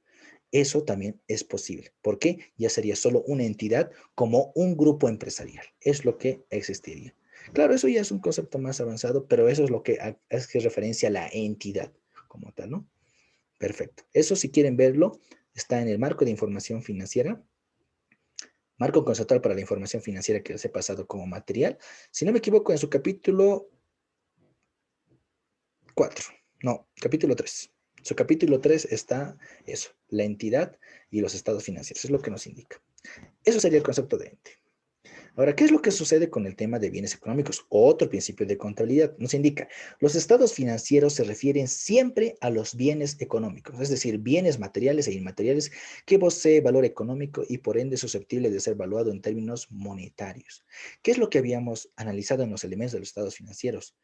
Eso también es posible. ¿Por qué? Ya sería solo una entidad como un grupo empresarial. Es lo que existiría. Claro, eso ya es un concepto más avanzado, pero eso es lo que hace referencia a la entidad como tal, ¿no? Perfecto. Eso, si quieren verlo, está en el marco de información financiera. Marco conceptual para la información financiera que les he pasado como material. Si no me equivoco, en su capítulo 4, no, capítulo 3. Su capítulo 3 está eso, la entidad y los estados financieros, es lo que nos indica. Eso sería el concepto de ente. Ahora, ¿qué es lo que sucede con el tema de bienes económicos? Otro principio de contabilidad nos indica, los estados financieros se refieren siempre a los bienes económicos, es decir, bienes materiales e inmateriales que posee valor económico y por ende susceptible de ser valuado en términos monetarios. ¿Qué es lo que habíamos analizado en los elementos de los estados financieros?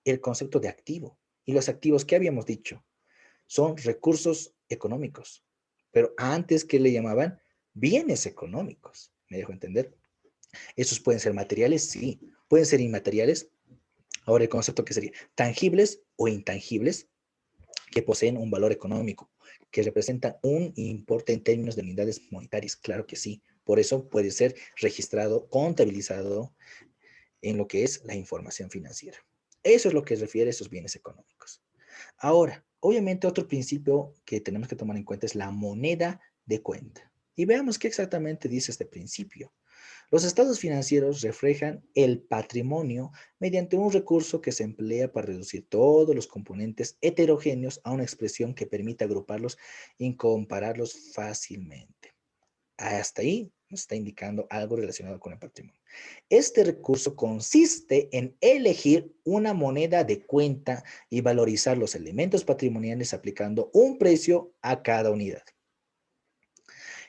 El concepto de activo. Y los activos, ¿qué habíamos dicho? Son recursos económicos. Pero antes, ¿qué le llamaban? Bienes económicos. ¿Me dejo entender? Esos pueden ser materiales, sí. Pueden ser inmateriales. Ahora el concepto que sería tangibles o intangibles que poseen un valor económico, que representan un importe en términos de unidades monetarias. Claro que sí. Por eso puede ser registrado, contabilizado en lo que es la información financiera. Eso es lo que refiere a esos bienes económicos. Ahora, obviamente otro principio que tenemos que tomar en cuenta es la moneda de cuenta. Y veamos qué exactamente dice este principio. Los estados financieros reflejan el patrimonio mediante un recurso que se emplea para reducir todos los componentes heterogéneos a una expresión que permita agruparlos y compararlos fácilmente. Hasta ahí nos está indicando algo relacionado con el patrimonio. Este recurso consiste en elegir una moneda de cuenta y valorizar los elementos patrimoniales aplicando un precio a cada unidad.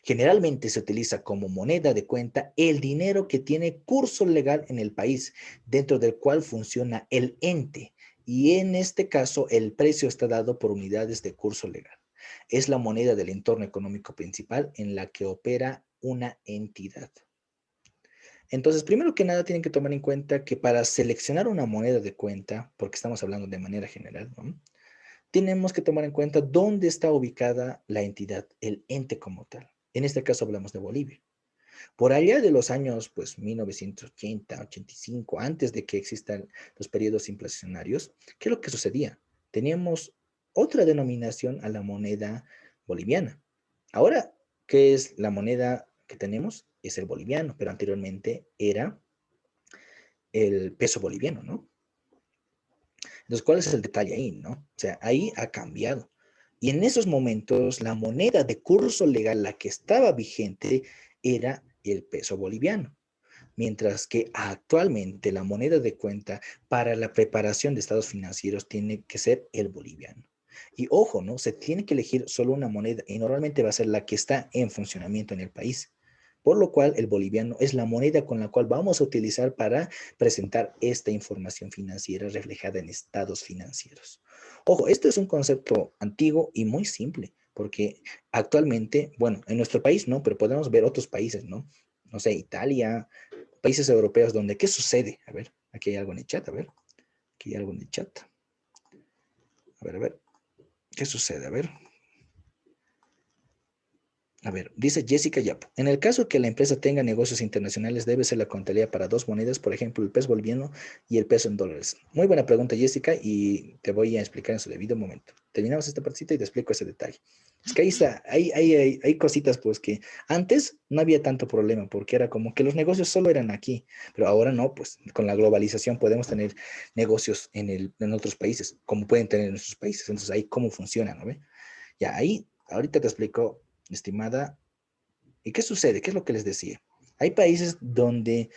Generalmente se utiliza como moneda de cuenta el dinero que tiene curso legal en el país, dentro del cual funciona el ente, y en este caso el precio está dado por unidades de curso legal. Es la moneda del entorno económico principal en la que opera una entidad. Entonces, primero que nada, tienen que tomar en cuenta que para seleccionar una moneda de cuenta, porque estamos hablando de manera general, ¿no? Tenemos que tomar en cuenta dónde está ubicada la entidad, el ente como tal. En este caso hablamos de Bolivia. Por allá de los años, pues, 1980, 85, antes de que existan los periodos inflacionarios, ¿qué es lo que sucedía? Teníamos otra denominación a la moneda boliviana. Ahora, ¿qué es la moneda que tenemos? Es el boliviano, pero anteriormente era el peso boliviano, ¿no? Entonces, ¿cuál es el detalle ahí, no? O sea, ahí ha cambiado. Y en esos momentos, la moneda de curso legal, la que estaba vigente, era el peso boliviano. Mientras que actualmente la moneda de cuenta para la preparación de estados financieros tiene que ser el boliviano. Y ojo, ¿no? Se tiene que elegir solo una moneda y normalmente va a ser la que está en funcionamiento en el país. Por lo cual, el boliviano es la moneda con la cual vamos a utilizar para presentar esta información financiera reflejada en estados financieros. Ojo, este es un concepto antiguo y muy simple, porque actualmente, bueno, en nuestro país no, pero podemos ver otros países, ¿no? No sé, Italia, países europeos donde, ¿qué sucede? A ver, aquí hay algo en el chat, a ver, aquí hay algo en el chat. A ver, ¿qué sucede? A ver, dice Jessica Yapo. En el caso que la empresa tenga negocios internacionales, debe ser la contabilidad para dos monedas, por ejemplo, el peso boliviano y el peso en dólares. Muy buena pregunta, Jessica, y te voy a explicar en su debido momento. Terminamos esta partita y te explico ese detalle. Es que ahí está, hay cositas, pues, que antes no había tanto problema, porque era como que los negocios solo eran aquí, pero ahora no, pues, con la globalización podemos tener negocios en otros países, como pueden tener en nuestros países. Entonces, ahí cómo funciona, ¿no ve? Ya, ahí, ahorita te explico, estimada. ¿Y qué sucede? ¿Qué es lo que les decía? Hay países donde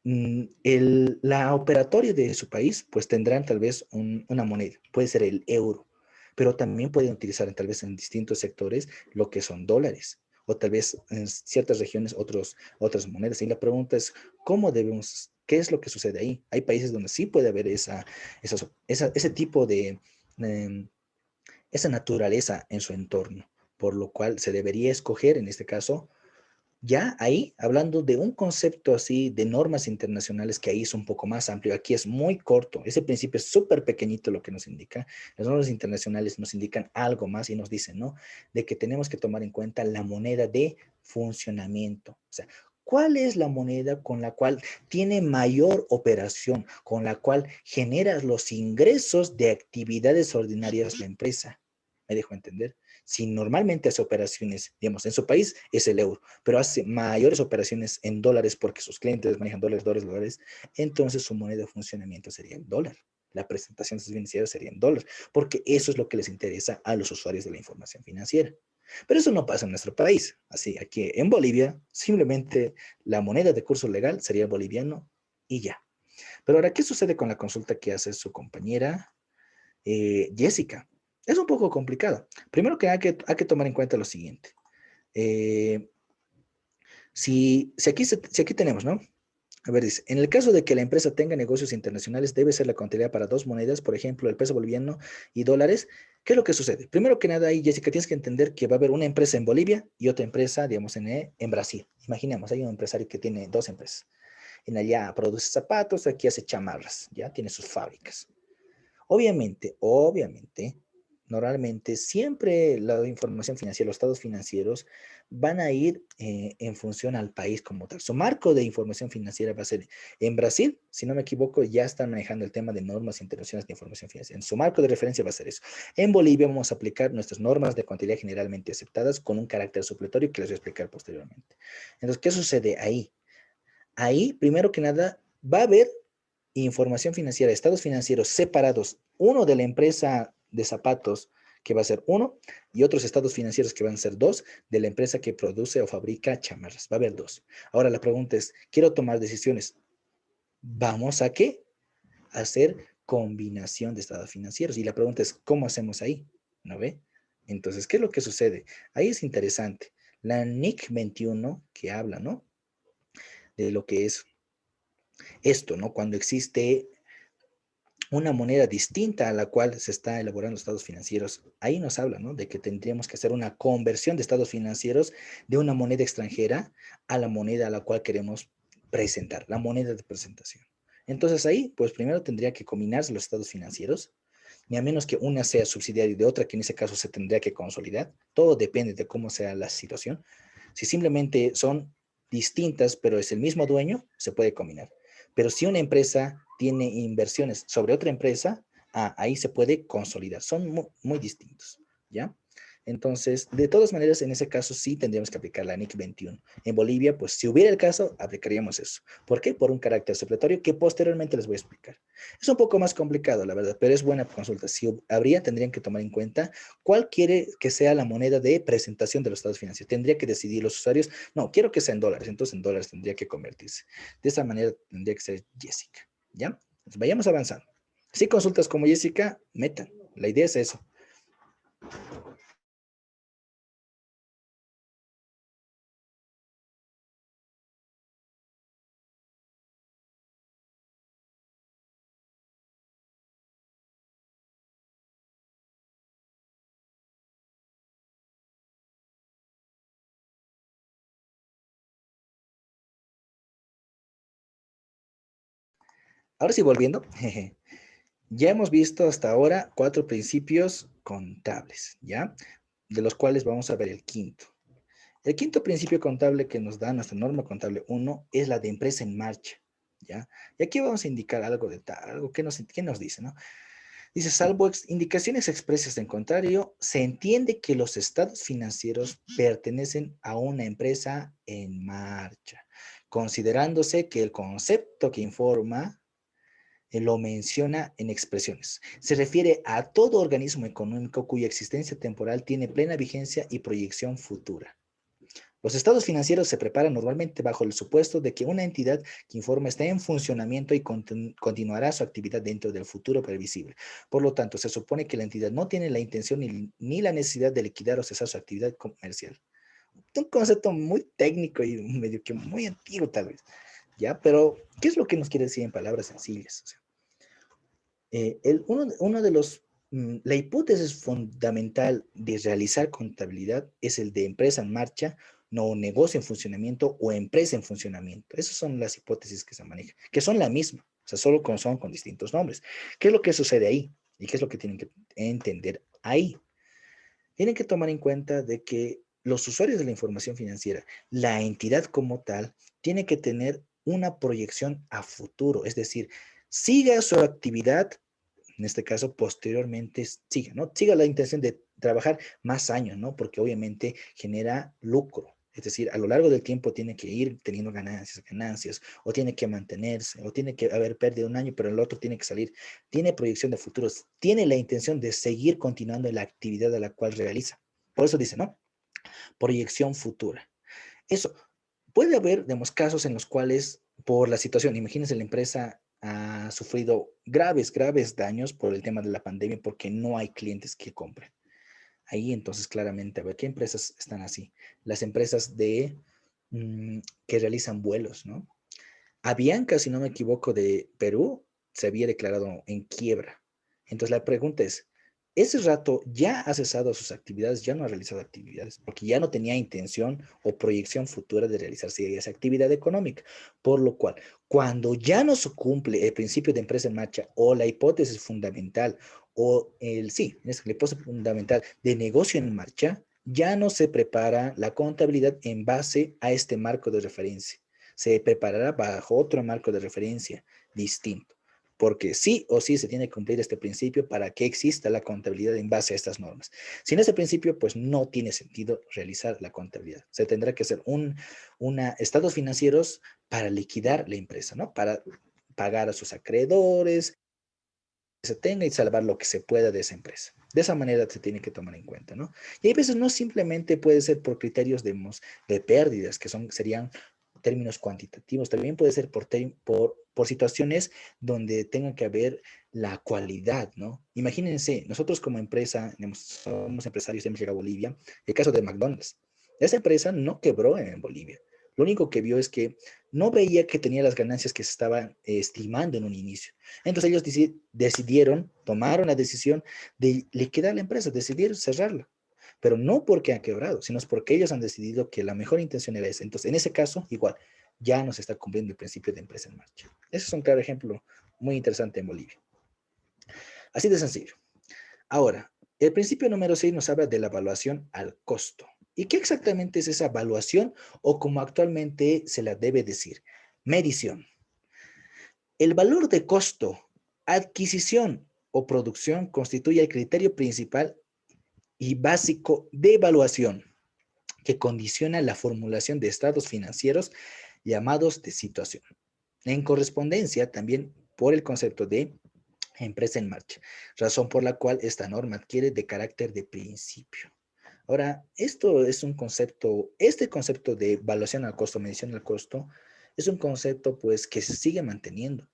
la operatoria de su país, pues tendrán tal vez una moneda, puede ser el euro, pero también pueden utilizar tal vez en distintos sectores lo que son dólares, o tal vez en ciertas regiones otras monedas. Y la pregunta es, ¿cómo debemos, qué es lo que sucede ahí? Hay países donde sí puede haber ese tipo de, em, esa naturaleza en su entorno, por lo cual se debería escoger, en este caso, ya ahí, hablando de un concepto así de normas internacionales, que ahí es un poco más amplio, aquí es muy corto, ese principio es súper pequeñito lo que nos indica. Las normas internacionales nos indican algo más y nos dicen, ¿no? De que tenemos que tomar en cuenta la moneda de funcionamiento. O sea, ¿cuál es la moneda con la cual tiene mayor operación, con la cual genera los ingresos de actividades ordinarias la empresa? ¿Me dejo entender? Si normalmente hace operaciones, digamos, en su país es el euro, pero hace mayores operaciones en dólares porque sus clientes manejan dólares, entonces su moneda de funcionamiento sería el dólar. La presentación de sus financieros sería en dólar, porque eso es lo que les interesa a los usuarios de la información financiera. Pero eso no pasa en nuestro país. Así, aquí en Bolivia, simplemente la moneda de curso legal sería el boliviano y ya. Pero ahora, ¿qué sucede con la consulta que hace su compañera Jessica? Es un poco complicado. Primero que hay que tomar en cuenta lo siguiente. Eh, si aquí tenemos, ¿no? A ver, dice, en el caso de que la empresa tenga negocios internacionales, debe ser la contabilidad para dos monedas, por ejemplo, el peso boliviano y dólares. ¿Qué es lo que sucede? Primero que nada, ahí, Jessica, tienes que entender que va a haber una empresa en Bolivia y otra empresa, digamos, en Brasil. Imaginemos, hay un empresario que tiene dos empresas. En allá produce zapatos, aquí hace chamarras, ya tiene sus fábricas. Obviamente, normalmente siempre la información financiera, los estados financieros van a ir en función al país como tal. Su marco de información financiera va a ser en Brasil, si no me equivoco, ya están manejando el tema de normas internacionales de información financiera. En su marco de referencia va a ser eso. En Bolivia vamos a aplicar nuestras normas de contabilidad generalmente aceptadas con un carácter supletorio que les voy a explicar posteriormente. Entonces, ¿qué sucede ahí? Ahí, primero que nada, va a haber información financiera, estados financieros separados, uno de la empresa de zapatos, que va a ser uno, y otros estados financieros que van a ser dos, de la empresa que produce o fabrica chamarras. Va a haber dos. Ahora la pregunta es, quiero tomar decisiones. ¿Vamos a qué? A hacer combinación de estados financieros. Y la pregunta es, ¿cómo hacemos ahí? ¿No ve? Entonces, ¿qué es lo que sucede? Ahí es interesante. La NIC 21 que habla, ¿no? De lo que es esto, ¿no? Cuando existe una moneda distinta a la cual se está elaborando estados financieros. Ahí nos habla, ¿no? De que tendríamos que hacer una conversión de estados financieros de una moneda extranjera a la moneda a la cual queremos presentar, la moneda de presentación. Entonces ahí, pues primero tendría que combinarse los estados financieros, ni a menos que una sea subsidiaria de otra, que en ese caso se tendría que consolidar. Todo depende de cómo sea la situación. Si simplemente son distintas, pero es el mismo dueño, se puede combinar. Pero si una empresa tiene inversiones sobre otra empresa, ahí se puede consolidar. Son muy distintos, ¿ya? Entonces, de todas maneras, en ese caso sí tendríamos que aplicar la NIC 21. En Bolivia, pues si hubiera el caso, aplicaríamos eso. ¿Por qué? Por un carácter supletorio que posteriormente les voy a explicar. Es un poco más complicado, la verdad, pero es buena consulta. Si habría, tendrían que tomar en cuenta cuál quiere que sea la moneda de presentación de los estados financieros. Tendría que decidir los usuarios, no, quiero que sea en dólares, entonces en dólares tendría que convertirse. De esa manera tendría que ser Jessica, ¿ya? Entonces, vayamos avanzando. Si consultas como Jessica, metan. La idea es eso. Ahora sí, volviendo, ya hemos visto hasta ahora 4 principios contables, ¿ya? De los cuales vamos a ver el quinto. El quinto principio contable que nos da nuestra norma contable uno es la de empresa en marcha, ¿ya? Y aquí vamos a indicar algo de tal, algo que nos dice, ¿no? Dice, salvo indicaciones expresas en contrario, se entiende que los estados financieros pertenecen a una empresa en marcha, considerándose que el concepto que informa lo menciona en expresiones. Se refiere a todo organismo económico cuya existencia temporal tiene plena vigencia y proyección futura. Los estados financieros se preparan normalmente bajo el supuesto de que una entidad que informa está en funcionamiento y continuará su actividad dentro del futuro previsible. Por lo tanto, se supone que la entidad no tiene la intención ni la necesidad de liquidar o cesar su actividad comercial. Un concepto muy técnico y medio que muy antiguo tal vez, ¿ya? Pero, ¿qué es lo que nos quiere decir en palabras sencillas? O sea, uno de los, la hipótesis fundamental de realizar contabilidad es el de empresa en marcha, no negocio en funcionamiento o empresa en funcionamiento. Esas son las hipótesis que se manejan, que son la misma, o sea, solo son con distintos nombres. ¿Qué es lo que sucede ahí? ¿Y qué es lo que tienen que entender ahí? Tienen que tomar en cuenta de que los usuarios de la información financiera, la entidad como tal, tiene que tener una proyección a futuro, es decir, siga su actividad en este caso, posteriormente siga, ¿no? Siga la intención de trabajar más años, ¿no? Porque obviamente genera lucro. Es decir, a lo largo del tiempo tiene que ir teniendo ganancias, o tiene que mantenerse, o tiene que haber perdido un año, pero el otro tiene que salir. Tiene proyección de futuros, tiene la intención de seguir continuando en la actividad a la cual realiza. Por eso dice, ¿no? Proyección futura. Eso, puede haber, digamos, casos en los cuales, por la situación, imagínense la empresa ha sufrido graves daños por el tema de la pandemia porque no hay clientes que compren. Ahí entonces claramente, a ver, ¿qué empresas están así? Las empresas que realizan vuelos, ¿no? Avianca, si no me equivoco, de Perú, se había declarado en quiebra. Entonces la pregunta es, ese rato ya ha cesado sus actividades, ya no ha realizado actividades, porque ya no tenía intención o proyección futura de realizarse esa actividad económica. Por lo cual, cuando ya no se cumple el principio de empresa en marcha o la hipótesis fundamental es la hipótesis fundamental de negocio en marcha, ya no se prepara la contabilidad en base a este marco de referencia, se preparará bajo otro marco de referencia distinto, porque sí o sí se tiene que cumplir este principio para que exista la contabilidad en base a estas normas. Sin ese principio, pues no tiene sentido realizar la contabilidad. Se tendrá que hacer estados financieros para liquidar la empresa, ¿no? Para pagar a sus acreedores, que se tenga y salvar lo que se pueda de esa empresa. De esa manera se tiene que tomar en cuenta, ¿no? Y hay veces no simplemente puede ser por criterios de pérdidas, que serían términos cuantitativos, también puede ser por situaciones donde tenga que haber la cualidad, ¿no? Imagínense, nosotros como empresa, somos empresarios, hemos llegado a Bolivia, el caso de McDonald's. Esa empresa no quebró en Bolivia. Lo único que vio es que no veía que tenía las ganancias que se estaban estimando en un inicio. Entonces ellos tomaron la decisión de liquidar la empresa, decidieron cerrarla. Pero no porque han quebrado, sino es porque ellos han decidido que la mejor intención era esa. Entonces, en ese caso, igual, ya no se está cumpliendo el principio de empresa en marcha. Ese es un claro ejemplo muy interesante en Bolivia. Así de sencillo. Ahora, el principio número 6 nos habla de la evaluación al costo. ¿Y qué exactamente es esa evaluación o como actualmente se la debe decir? Medición. El valor de costo, adquisición o producción constituye el criterio principal y básico de evaluación que condiciona la formulación de estados financieros llamados de situación. En correspondencia también por el concepto de empresa en marcha, razón por la cual esta norma adquiere de carácter de principio. Ahora, este concepto de evaluación al costo, medición al costo, es un concepto pues que se sigue manteniendo,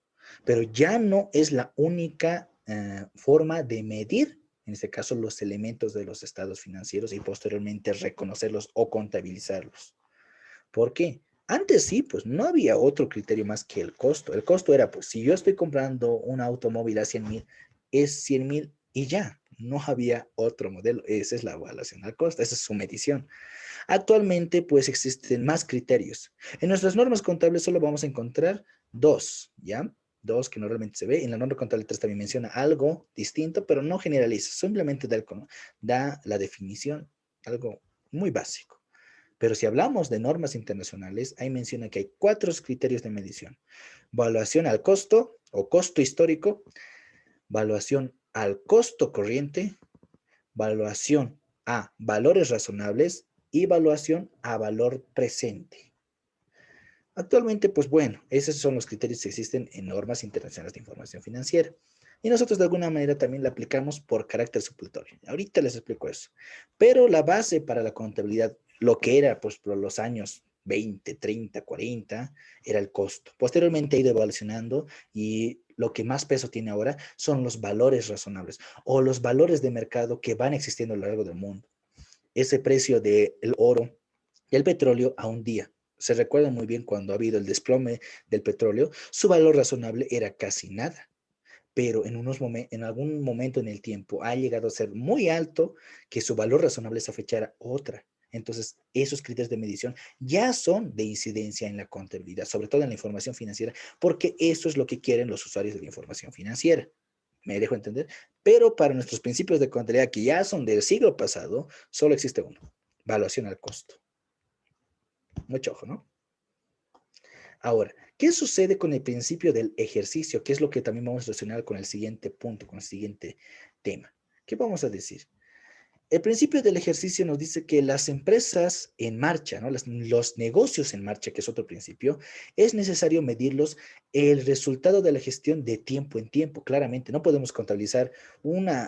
pero ya no es la única forma de medir, en este caso, los elementos de los estados financieros y posteriormente reconocerlos o contabilizarlos. ¿Por qué? Antes sí, pues no había otro criterio más que el costo. El costo era, pues si yo estoy comprando un automóvil a 100,000, es 100,000 y ya. No había otro modelo. Esa es la evaluación al costo, esa es su medición. Actualmente, pues existen más criterios. En nuestras normas contables solo vamos a encontrar dos, ¿ya? 2 que normalmente se ve. En la norma contable 3 también menciona algo distinto, pero no generaliza, simplemente da la definición, algo muy básico. Pero si hablamos de normas internacionales, ahí menciona que hay 4 criterios de medición. Valuación al costo o costo histórico, valuación al costo corriente, valuación a valores razonables y valuación a valor presente. Actualmente, pues bueno, esos son los criterios que existen en normas internacionales de información financiera. Y nosotros de alguna manera también la aplicamos por carácter supletorio. Ahorita les explico eso. Pero la base para la contabilidad, lo que era pues por los años 20, 30, 40, era el costo. Posteriormente ha ido evolucionando y lo que más peso tiene ahora son los valores razonables o los valores de mercado que van existiendo a lo largo del mundo. Ese precio del oro y el petróleo a un día. Se recuerda muy bien cuando ha habido el desplome del petróleo, su valor razonable era casi nada, pero en algún momento en el tiempo ha llegado a ser muy alto que su valor razonable esa fecha era otra. Entonces, esos criterios de medición ya son de incidencia en la contabilidad, sobre todo en la información financiera, porque eso es lo que quieren los usuarios de la información financiera. ¿Me dejo entender? Pero para nuestros principios de contabilidad, que ya son del siglo pasado, solo existe uno: valuación al costo. Mucho ojo, ¿no? Ahora, ¿qué sucede con el principio del ejercicio? ¿Qué es lo que también vamos a relacionar con el siguiente punto, con el siguiente tema? ¿Qué vamos a decir? El principio del ejercicio nos dice que las empresas en marcha, ¿no? Los negocios en marcha, que es otro principio, es necesario medirlos el resultado de la gestión de tiempo en tiempo. Claramente, no podemos contabilizar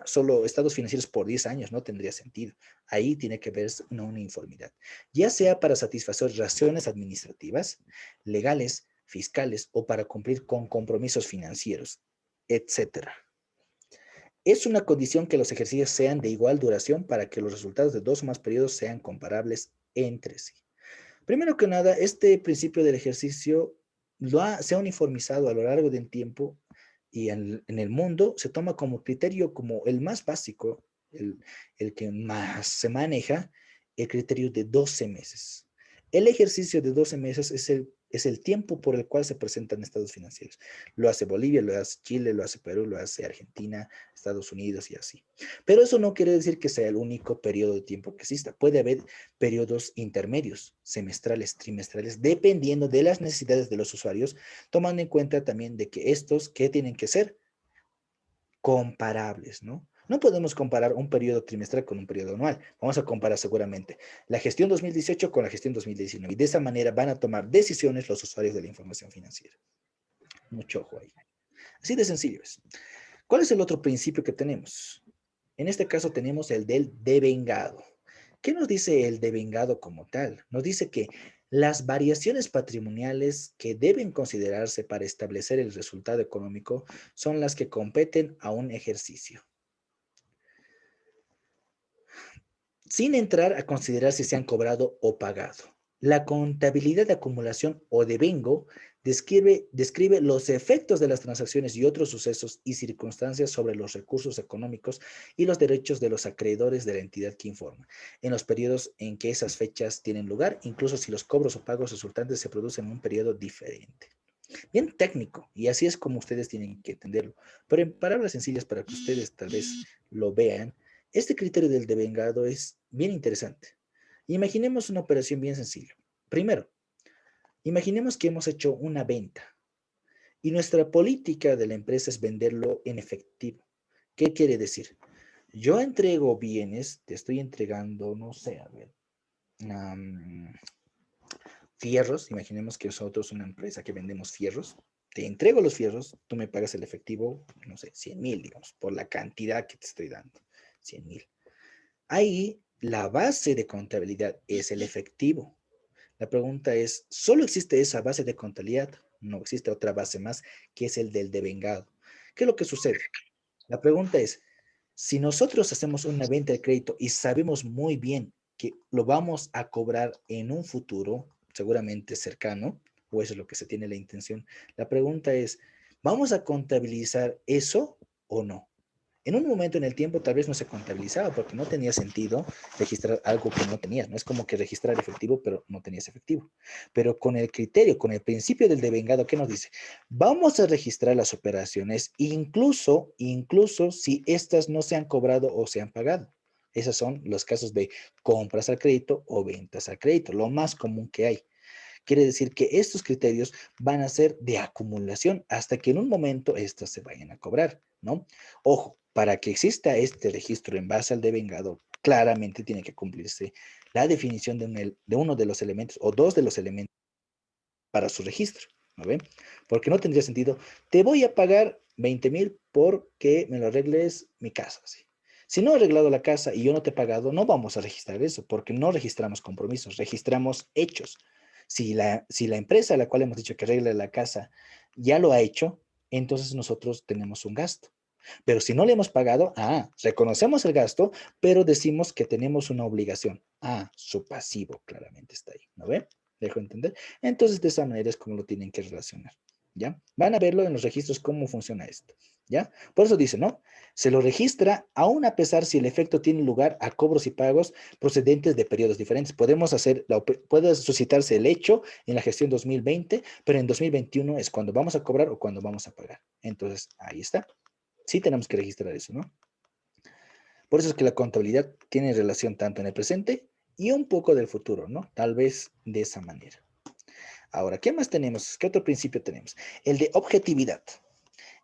solo estados financieros por 10 años, no tendría sentido. Ahí tiene que haber una uniformidad, ya sea para satisfacer razones administrativas, legales, fiscales o para cumplir con compromisos financieros, etcétera. Es una condición que los ejercicios sean de igual duración para que los resultados de 2 o más periodos sean comparables entre sí. Primero que nada, este principio del ejercicio se ha uniformizado a lo largo del tiempo y en el mundo se toma como criterio como el más básico, el que más se maneja, el criterio de 12 meses. El ejercicio de 12 meses es el tiempo por el cual se presentan estados financieros. Lo hace Bolivia, lo hace Chile, lo hace Perú, lo hace Argentina, Estados Unidos y así. Pero eso no quiere decir que sea el único periodo de tiempo que exista. Puede haber periodos intermedios, semestrales, trimestrales, dependiendo de las necesidades de los usuarios, tomando en cuenta también de que estos, ¿qué tienen que ser? Comparables, ¿no? No podemos comparar un periodo trimestral con un periodo anual. Vamos a comparar seguramente la gestión 2018 con la gestión 2019. Y de esa manera van a tomar decisiones los usuarios de la información financiera. Mucho ojo ahí. Así de sencillo es. ¿Cuál es el otro principio que tenemos? En este caso tenemos el del devengado. ¿Qué nos dice el devengado como tal? Nos dice que las variaciones patrimoniales que deben considerarse para establecer el resultado económico son las que competen a un ejercicio, sin entrar a considerar si se han cobrado o pagado. La contabilidad de acumulación o devengo describe los efectos de las transacciones y otros sucesos y circunstancias sobre los recursos económicos y los derechos de los acreedores de la entidad que informa, en los periodos en que esas fechas tienen lugar, incluso si los cobros o pagos resultantes se producen en un periodo diferente. Bien técnico, y así es como ustedes tienen que entenderlo. Pero en palabras sencillas para que ustedes tal vez lo vean, este criterio del devengado es bien interesante. Imaginemos una operación bien sencilla. Primero, imaginemos que hemos hecho una venta y nuestra política de la empresa es venderlo en efectivo. ¿Qué quiere decir? Yo entrego bienes, te estoy entregando, no sé, a ver, um, fierros. Imaginemos que nosotros una empresa que vendemos fierros. Te entrego los fierros, tú me pagas el efectivo, no sé, 100,000, digamos, por la cantidad que te estoy dando, 100,000. Ahí la base de contabilidad es el efectivo. La pregunta es, ¿solo existe esa base de contabilidad? No existe otra base más, que es el del devengado. ¿Qué es lo que sucede? La pregunta es, si nosotros hacemos una venta de crédito y sabemos muy bien que lo vamos a cobrar en un futuro, seguramente cercano, o eso es lo que se tiene la intención, la pregunta es, ¿vamos a contabilizar eso o no? En un momento en el tiempo tal vez no se contabilizaba porque no tenía sentido registrar algo que no tenías. No es como que registrar efectivo, pero no tenías efectivo. Pero con el criterio, con el principio del devengado, ¿qué nos dice? Vamos a registrar las operaciones, incluso si estas no se han cobrado o se han pagado. Esos son los casos de compras al crédito o ventas al crédito, lo más común que hay. Quiere decir que estos criterios van a ser de acumulación hasta que en un momento estos se vayan a cobrar, ¿no? Ojo, para que exista este registro en base al devengado, claramente tiene que cumplirse la definición de uno de los elementos o dos de los elementos para su registro, ¿no ven? Porque no tendría sentido, te voy a pagar 20,000 porque me lo arregles mi casa, ¿sí? Si no he arreglado la casa y yo no te he pagado, no vamos a registrar eso, porque no registramos compromisos, registramos hechos. Si la empresa a la cual hemos dicho que arregle la casa ya lo ha hecho, entonces nosotros tenemos un gasto. Pero si no le hemos pagado, reconocemos el gasto, pero decimos que tenemos una obligación. Su pasivo claramente está ahí, ¿no ve? ¿Dejo entender? Entonces, de esa manera es como lo tienen que relacionar, ¿ya? Van a verlo en los registros cómo funciona esto, ¿ya? Por eso dice, ¿no? Se lo registra aún a pesar si el efecto tiene lugar a cobros y pagos procedentes de periodos diferentes. Puede suscitarse el hecho en la gestión 2020, pero en 2021 es cuando vamos a cobrar o cuando vamos a pagar. Entonces, ahí está. Sí tenemos que registrar eso, ¿no? Por eso es que la contabilidad tiene relación tanto en el presente y un poco del futuro, ¿no? Tal vez de esa manera. Ahora, ¿qué más tenemos? ¿Qué otro principio tenemos? El de objetividad.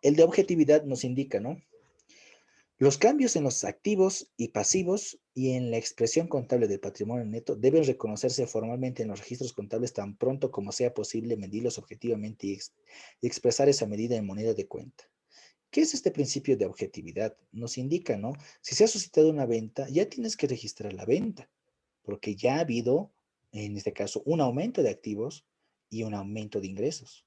El de objetividad nos indica, ¿no? Los cambios en los activos y pasivos y en la expresión contable del patrimonio neto deben reconocerse formalmente en los registros contables tan pronto como sea posible medirlos objetivamente y expresar esa medida en moneda de cuenta. ¿Qué es este principio de objetividad? Nos indica, ¿no? Si se ha suscitado una venta, ya tienes que registrar la venta, porque ya ha habido, en este caso, un aumento de activos y un aumento de ingresos.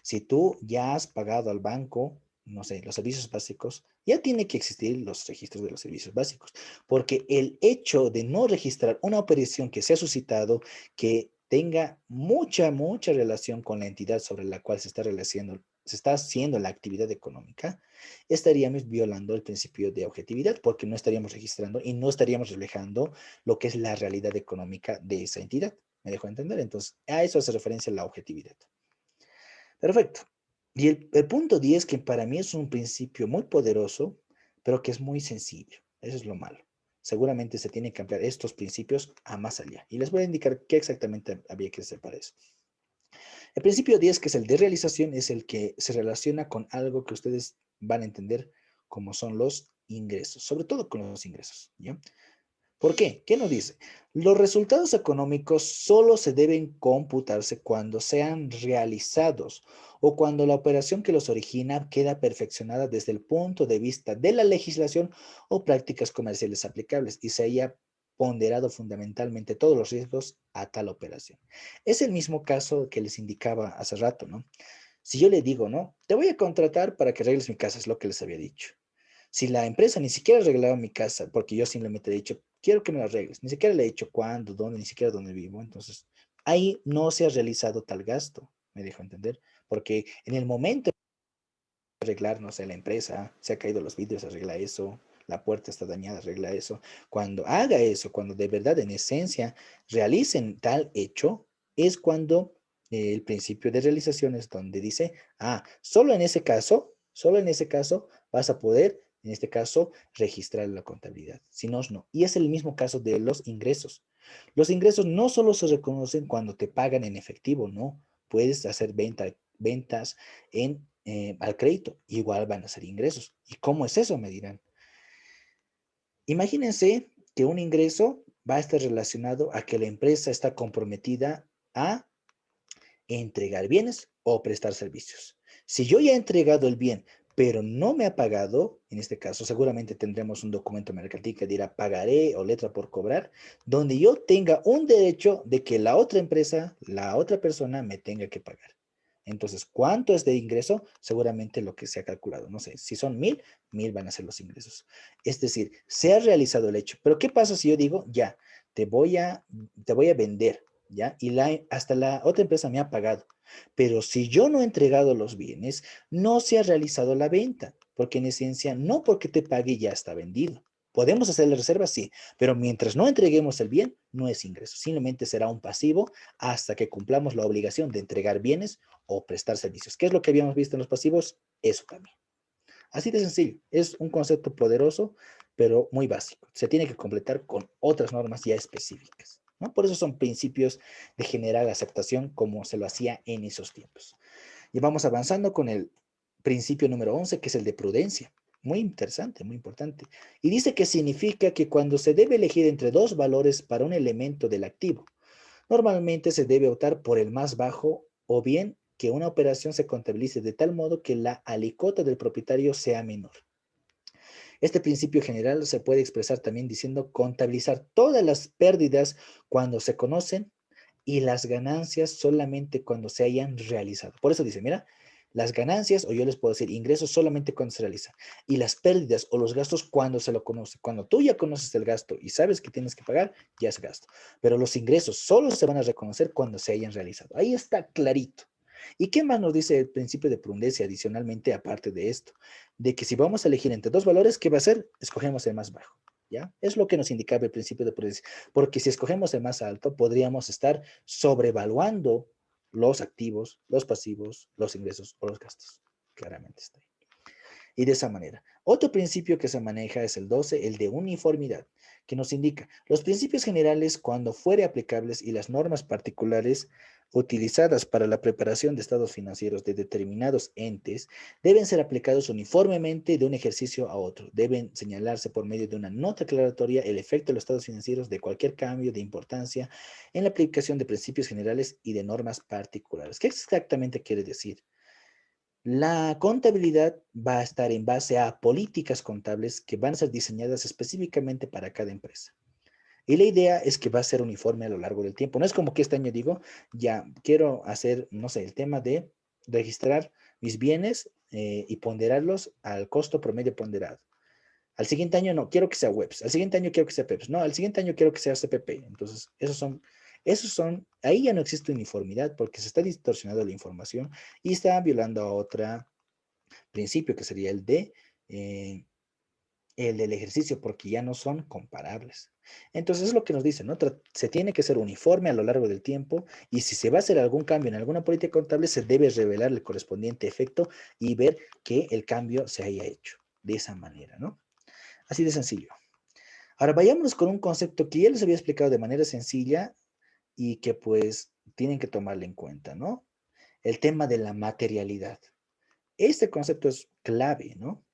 Si tú ya has pagado al banco, no sé, los servicios básicos, ya tiene que existir los registros de los servicios básicos, porque el hecho de no registrar una operación que se ha suscitado, que tenga mucha relación con la entidad sobre la cual se está haciendo la actividad económica, estaríamos violando el principio de objetividad porque no estaríamos registrando y no estaríamos reflejando lo que es la realidad económica de esa entidad. ¿Me dejo entender? Entonces, a eso hace referencia la objetividad. Perfecto. Y el punto 10, que para mí es un principio muy poderoso, pero que es muy sensible. Eso es lo malo. Seguramente se tienen que ampliar estos principios a más allá. Y les voy a indicar qué exactamente había que hacer para eso. El principio 10, que es el de realización, es el que se relaciona con algo que ustedes van a entender como son los ingresos, sobre todo con los ingresos, ¿ya? ¿Por qué? ¿Qué nos dice? Los resultados económicos solo se deben computarse cuando sean realizados o cuando la operación que los origina queda perfeccionada desde el punto de vista de la legislación o prácticas comerciales aplicables y se haya ponderado fundamentalmente todos los riesgos a tal operación. Es el mismo caso que les indicaba hace rato, ¿no? Si yo le digo, ¿no? Te voy a contratar para que arregles mi casa, es lo que les había dicho. Si la empresa ni siquiera ha arreglado mi casa, porque yo simplemente le he dicho, quiero que me la arregles, ni siquiera le he dicho cuándo, dónde, ni siquiera dónde vivo, entonces ahí no se ha realizado tal gasto, me dejo entender, porque en el momento de arreglar, no sé, la empresa, se ha caído los vidrios, arregla eso, la puerta está dañada, arregla eso, cuando haga eso, cuando de verdad en esencia realicen tal hecho, es cuando el principio de realización es donde dice, solo en ese caso vas a poder, en este caso, registrar la contabilidad. Si no, no. Y es el mismo caso de los ingresos. Los ingresos no solo se reconocen cuando te pagan en efectivo, no. Puedes hacer ventas al crédito, igual van a ser ingresos. ¿Y cómo es eso? Me dirán. Imagínense que un ingreso va a estar relacionado a que la empresa está comprometida a entregar bienes o prestar servicios. Si yo ya he entregado el bien, pero no me ha pagado, en este caso seguramente tendremos un documento mercantil que dirá pagaré o letra por cobrar, donde yo tenga un derecho de que la otra empresa, la otra persona me tenga que pagar. Entonces, ¿cuánto es de ingreso? Seguramente lo que se ha calculado. No sé, si son 1,000 van a ser los ingresos. Es decir, se ha realizado el hecho. Pero ¿qué pasa si yo digo, ya, te voy a vender, ¿ya? Y hasta la otra empresa me ha pagado. Pero si yo no he entregado los bienes, no se ha realizado la venta. porque en esencia, no porque te pague ya está vendido. Podemos hacer la reserva, sí, pero mientras no entreguemos el bien, no es ingreso. Simplemente será un pasivo hasta que cumplamos la obligación de entregar bienes o prestar servicios. ¿Qué es lo que habíamos visto en los pasivos? Eso también. Así de sencillo. Es un concepto poderoso, pero muy básico. Se tiene que completar con otras normas ya específicas, ¿no? Por eso son principios de general aceptación como se lo hacía en esos tiempos. Y vamos avanzando con el principio número 11, que es el de prudencia. Muy interesante, muy importante. Y dice que significa que cuando se debe elegir entre dos valores para un elemento del activo, normalmente se debe optar por el más bajo o bien que una operación se contabilice de tal modo que la alicota del propietario sea menor. Este principio general se puede expresar también diciendo contabilizar todas las pérdidas cuando se conocen y las ganancias solamente cuando se hayan realizado. Por eso dice, mira, las ganancias, o yo les puedo decir ingresos solamente cuando se realiza, y las pérdidas o los gastos cuando se lo conoce. Cuando tú ya conoces el gasto y sabes que tienes que pagar, ya es gasto. Pero los ingresos solo se van a reconocer cuando se hayan realizado. Ahí está clarito. ¿Y qué más nos dice el principio de prudencia adicionalmente, aparte de esto? De que si vamos a elegir entre dos valores, ¿qué va a ser? Escogemos el más bajo. ¿Ya? Es lo que nos indicaba el principio de prudencia. Porque si escogemos el más alto, podríamos estar sobrevaluando los activos, los pasivos, los ingresos o los gastos. Claramente está ahí. Y de esa manera. Otro principio que se maneja es el 12, el de uniformidad, que nos indica los principios generales cuando fuere aplicables y las normas particulares utilizadas para la preparación de estados financieros de determinados entes deben ser aplicados uniformemente de un ejercicio a otro. Deben señalarse por medio de una nota aclaratoria el efecto de los estados financieros de cualquier cambio de importancia en la aplicación de principios generales y de normas particulares. ¿Qué exactamente quiere decir? La contabilidad va a estar en base a políticas contables que van a ser diseñadas específicamente para cada empresa. Y la idea es que va a ser uniforme a lo largo del tiempo. No es como que este año digo, ya quiero hacer, no sé, el tema de registrar mis bienes y ponderarlos al costo promedio ponderado. Al siguiente año no, quiero que sea webs. Al siguiente año quiero que sea PEPs. No, al siguiente año quiero que sea CPP. Entonces, ahí ya no existe uniformidad porque se está distorsionando la información y está violando a otro principio que sería eh, el del ejercicio porque ya no son comparables. Entonces, es lo que nos dice, ¿no? Se tiene que ser uniforme a lo largo del tiempo y si se va a hacer algún cambio en alguna política contable, se debe revelar el correspondiente efecto y ver que el cambio se haya hecho de esa manera, ¿no? Así de sencillo. Ahora vayámonos con un concepto que ya les había explicado de manera sencilla y que pues tienen que tomarle en cuenta, ¿no? El tema de la materialidad. Este concepto es clave, ¿no?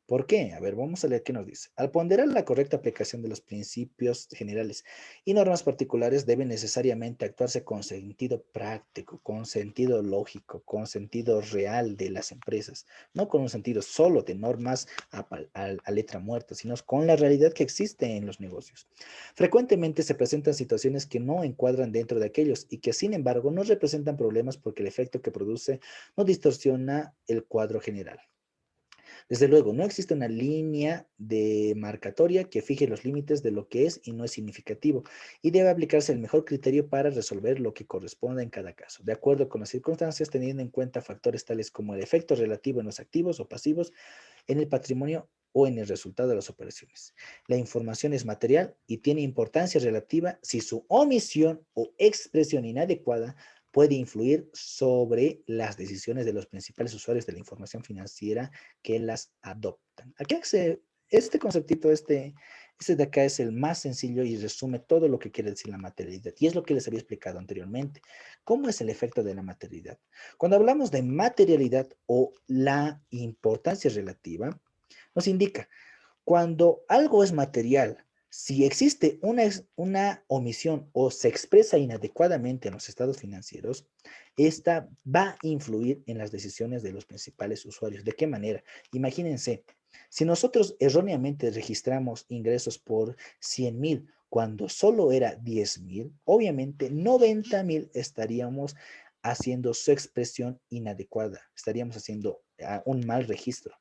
¿Por qué? A ver, vamos a leer qué nos dice. Al ponderar la correcta aplicación de los principios generales y normas particulares, debe necesariamente actuarse con sentido práctico, con sentido lógico, con sentido real de las empresas, no con un sentido solo de normas a letra muerta, sino con la realidad que existe en los negocios. Frecuentemente se presentan situaciones que no encuadran dentro de aquellos y que, sin embargo, no representan problemas porque el efecto que produce no distorsiona el cuadro general. Desde luego, no existe una línea demarcatoria que fije los límites de lo que es y no es significativo y debe aplicarse el mejor criterio para resolver lo que corresponda en cada caso, de acuerdo con las circunstancias, teniendo en cuenta factores tales como el efecto relativo en los activos o pasivos, en el patrimonio o en el resultado de las operaciones. La información es material y tiene importancia relativa si su omisión o expresión inadecuada puede influir sobre las decisiones de los principales usuarios de la información financiera que las adoptan. Este conceptito, este de acá es el más sencillo y resume todo lo que quiere decir la materialidad. Y es lo que les había explicado anteriormente. ¿Cómo es el efecto de la materialidad? Cuando hablamos de materialidad o la importancia relativa, nos indica cuando algo es material, si existe una omisión o se expresa inadecuadamente en los estados financieros, esta va a influir en las decisiones de los principales usuarios. ¿De qué manera? Imagínense, si nosotros erróneamente registramos ingresos por 100,000 cuando solo era 10,000, obviamente 90,000 estaríamos haciendo su expresión inadecuada, estaríamos haciendo un mal registro,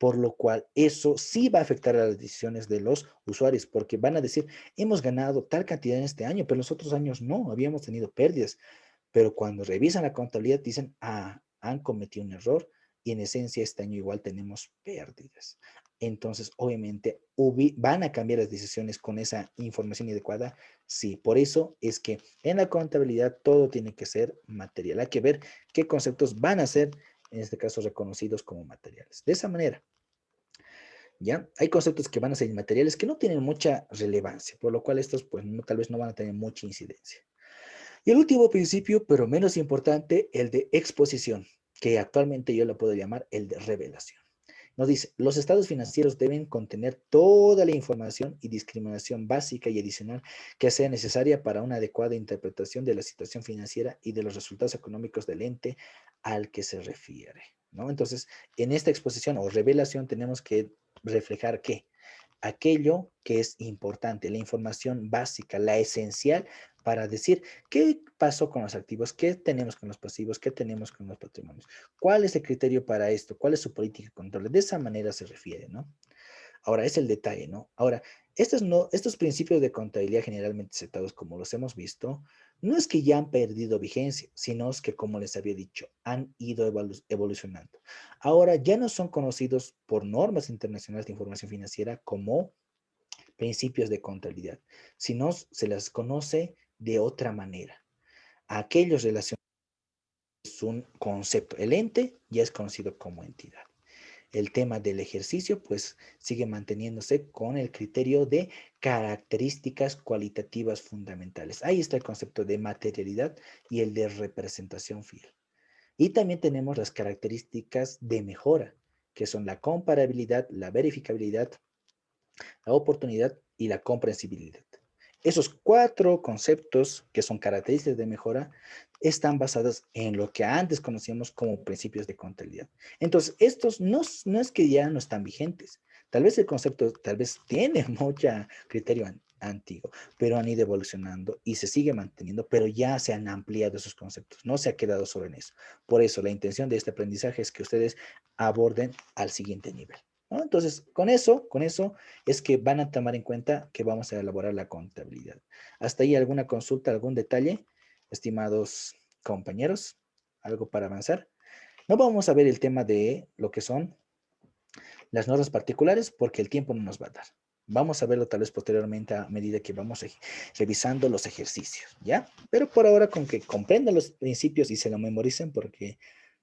por lo cual eso sí va a afectar a las decisiones de los usuarios, porque van a decir, hemos ganado tal cantidad en este año, pero en los otros años no, habíamos tenido pérdidas. Pero cuando revisan la contabilidad dicen, han cometido un error y en esencia este año igual tenemos pérdidas. Entonces, obviamente, van a cambiar las decisiones con esa información inadecuada. Sí, por eso es que en la contabilidad todo tiene que ser material. Hay que ver qué conceptos van a ser, en este caso, reconocidos como materiales. De esa manera, ¿ya? Hay conceptos que van a ser inmateriales que no tienen mucha relevancia, por lo cual estos, pues, tal vez no van a tener mucha incidencia. Y el último principio, pero menos importante, el de exposición, que actualmente yo lo puedo llamar el de revelación. Nos dice, los estados financieros deben contener toda la información y discriminación básica y adicional que sea necesaria para una adecuada interpretación de la situación financiera y de los resultados económicos del ente al que se refiere, ¿no? Entonces, en esta exposición o revelación tenemos que reflejar qué, aquello que es importante, la información básica, la esencial para decir qué pasó con los activos, qué tenemos con los pasivos, qué tenemos con los patrimonios, cuál es el criterio para esto, cuál es su política de control. De esa manera se refiere, ¿no? Ahora, es el detalle, ¿no? Ahora, estos principios de contabilidad generalmente aceptados, como los hemos visto, no es que ya han perdido vigencia, sino es que, como les había dicho, han ido evolucionando. Ahora, ya no son conocidos por normas internacionales de información financiera como principios de contabilidad, sino se las conoce de otra manera. Aquellos relacionados es un concepto. El ente ya es conocido como entidad. El tema del ejercicio, pues, sigue manteniéndose con el criterio de características cualitativas fundamentales. Ahí está el concepto de materialidad y el de representación fiel. Y también tenemos las características de mejora, que son la comparabilidad, la verificabilidad, la oportunidad y la comprensibilidad. Esos cuatro conceptos, que son características de mejora, están basados en lo que antes conocíamos como principios de contabilidad. Entonces, estos no es que ya no están vigentes. Tal vez el concepto, tal vez tiene mucho criterio antiguo, pero han ido evolucionando y se sigue manteniendo, pero ya se han ampliado esos conceptos, no se ha quedado solo en eso. Por eso, la intención de este aprendizaje es que ustedes aborden al siguiente nivel, ¿no? Entonces, con eso es que van a tomar en cuenta que vamos a elaborar la contabilidad. ¿Hasta ahí alguna consulta, algún detalle, estimados compañeros? ¿Algo para avanzar? No vamos a ver el tema de lo que son las normas particulares porque el tiempo no nos va a dar. Vamos a verlo tal vez posteriormente a medida que vamos revisando los ejercicios, ¿ya? Pero por ahora con que comprendan los principios y se lo memoricen porque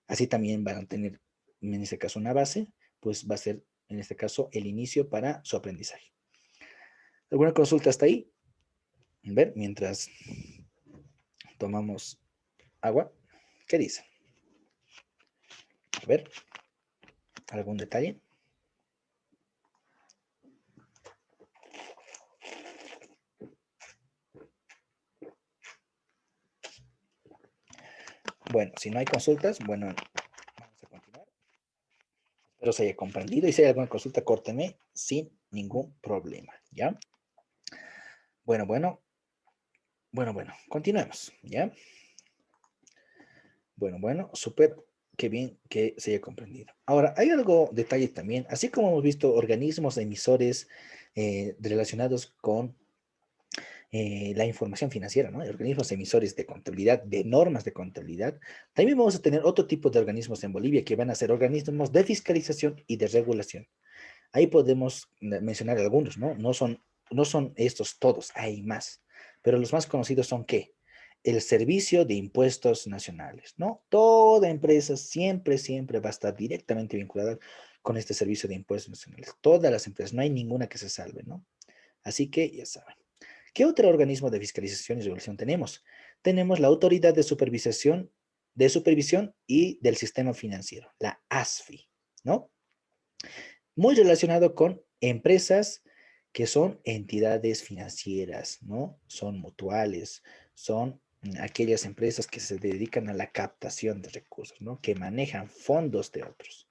así también van a tener en este caso una base, pues va a ser en este caso el inicio para su aprendizaje. ¿Alguna consulta hasta ahí? A ver, mientras tomamos agua, ¿qué dice? A ver, ¿algún detalle? Bueno, si no hay consultas, bueno, vamos a continuar. Espero se haya comprendido y si hay alguna consulta, córteme sin ningún problema, ¿ya? Bueno, continuemos, ¿ya? Bueno, súper, qué bien que se haya comprendido. Ahora, hay algo, detalle también, así como hemos visto organismos emisores relacionados con la información financiera, ¿no? De organismos emisores de contabilidad, de normas de contabilidad. También vamos a tener otro tipo de organismos en Bolivia que van a ser organismos de fiscalización y de regulación. Ahí podemos mencionar algunos, ¿no? No son estos todos, hay más. Pero los más conocidos son ¿qué? El Servicio de Impuestos Nacionales, ¿no? Toda empresa siempre va a estar directamente vinculada con este Servicio de Impuestos Nacionales. Todas las empresas, no hay ninguna que se salve, ¿no? Así que ya saben. ¿Qué otro organismo de fiscalización y regulación tenemos? Tenemos la Autoridad de Supervisión y del Sistema Financiero, la ASFI, ¿no? Muy relacionado con empresas que son entidades financieras, ¿no? Son mutuales, son aquellas empresas que se dedican a la captación de recursos, ¿no? Que manejan fondos de otros.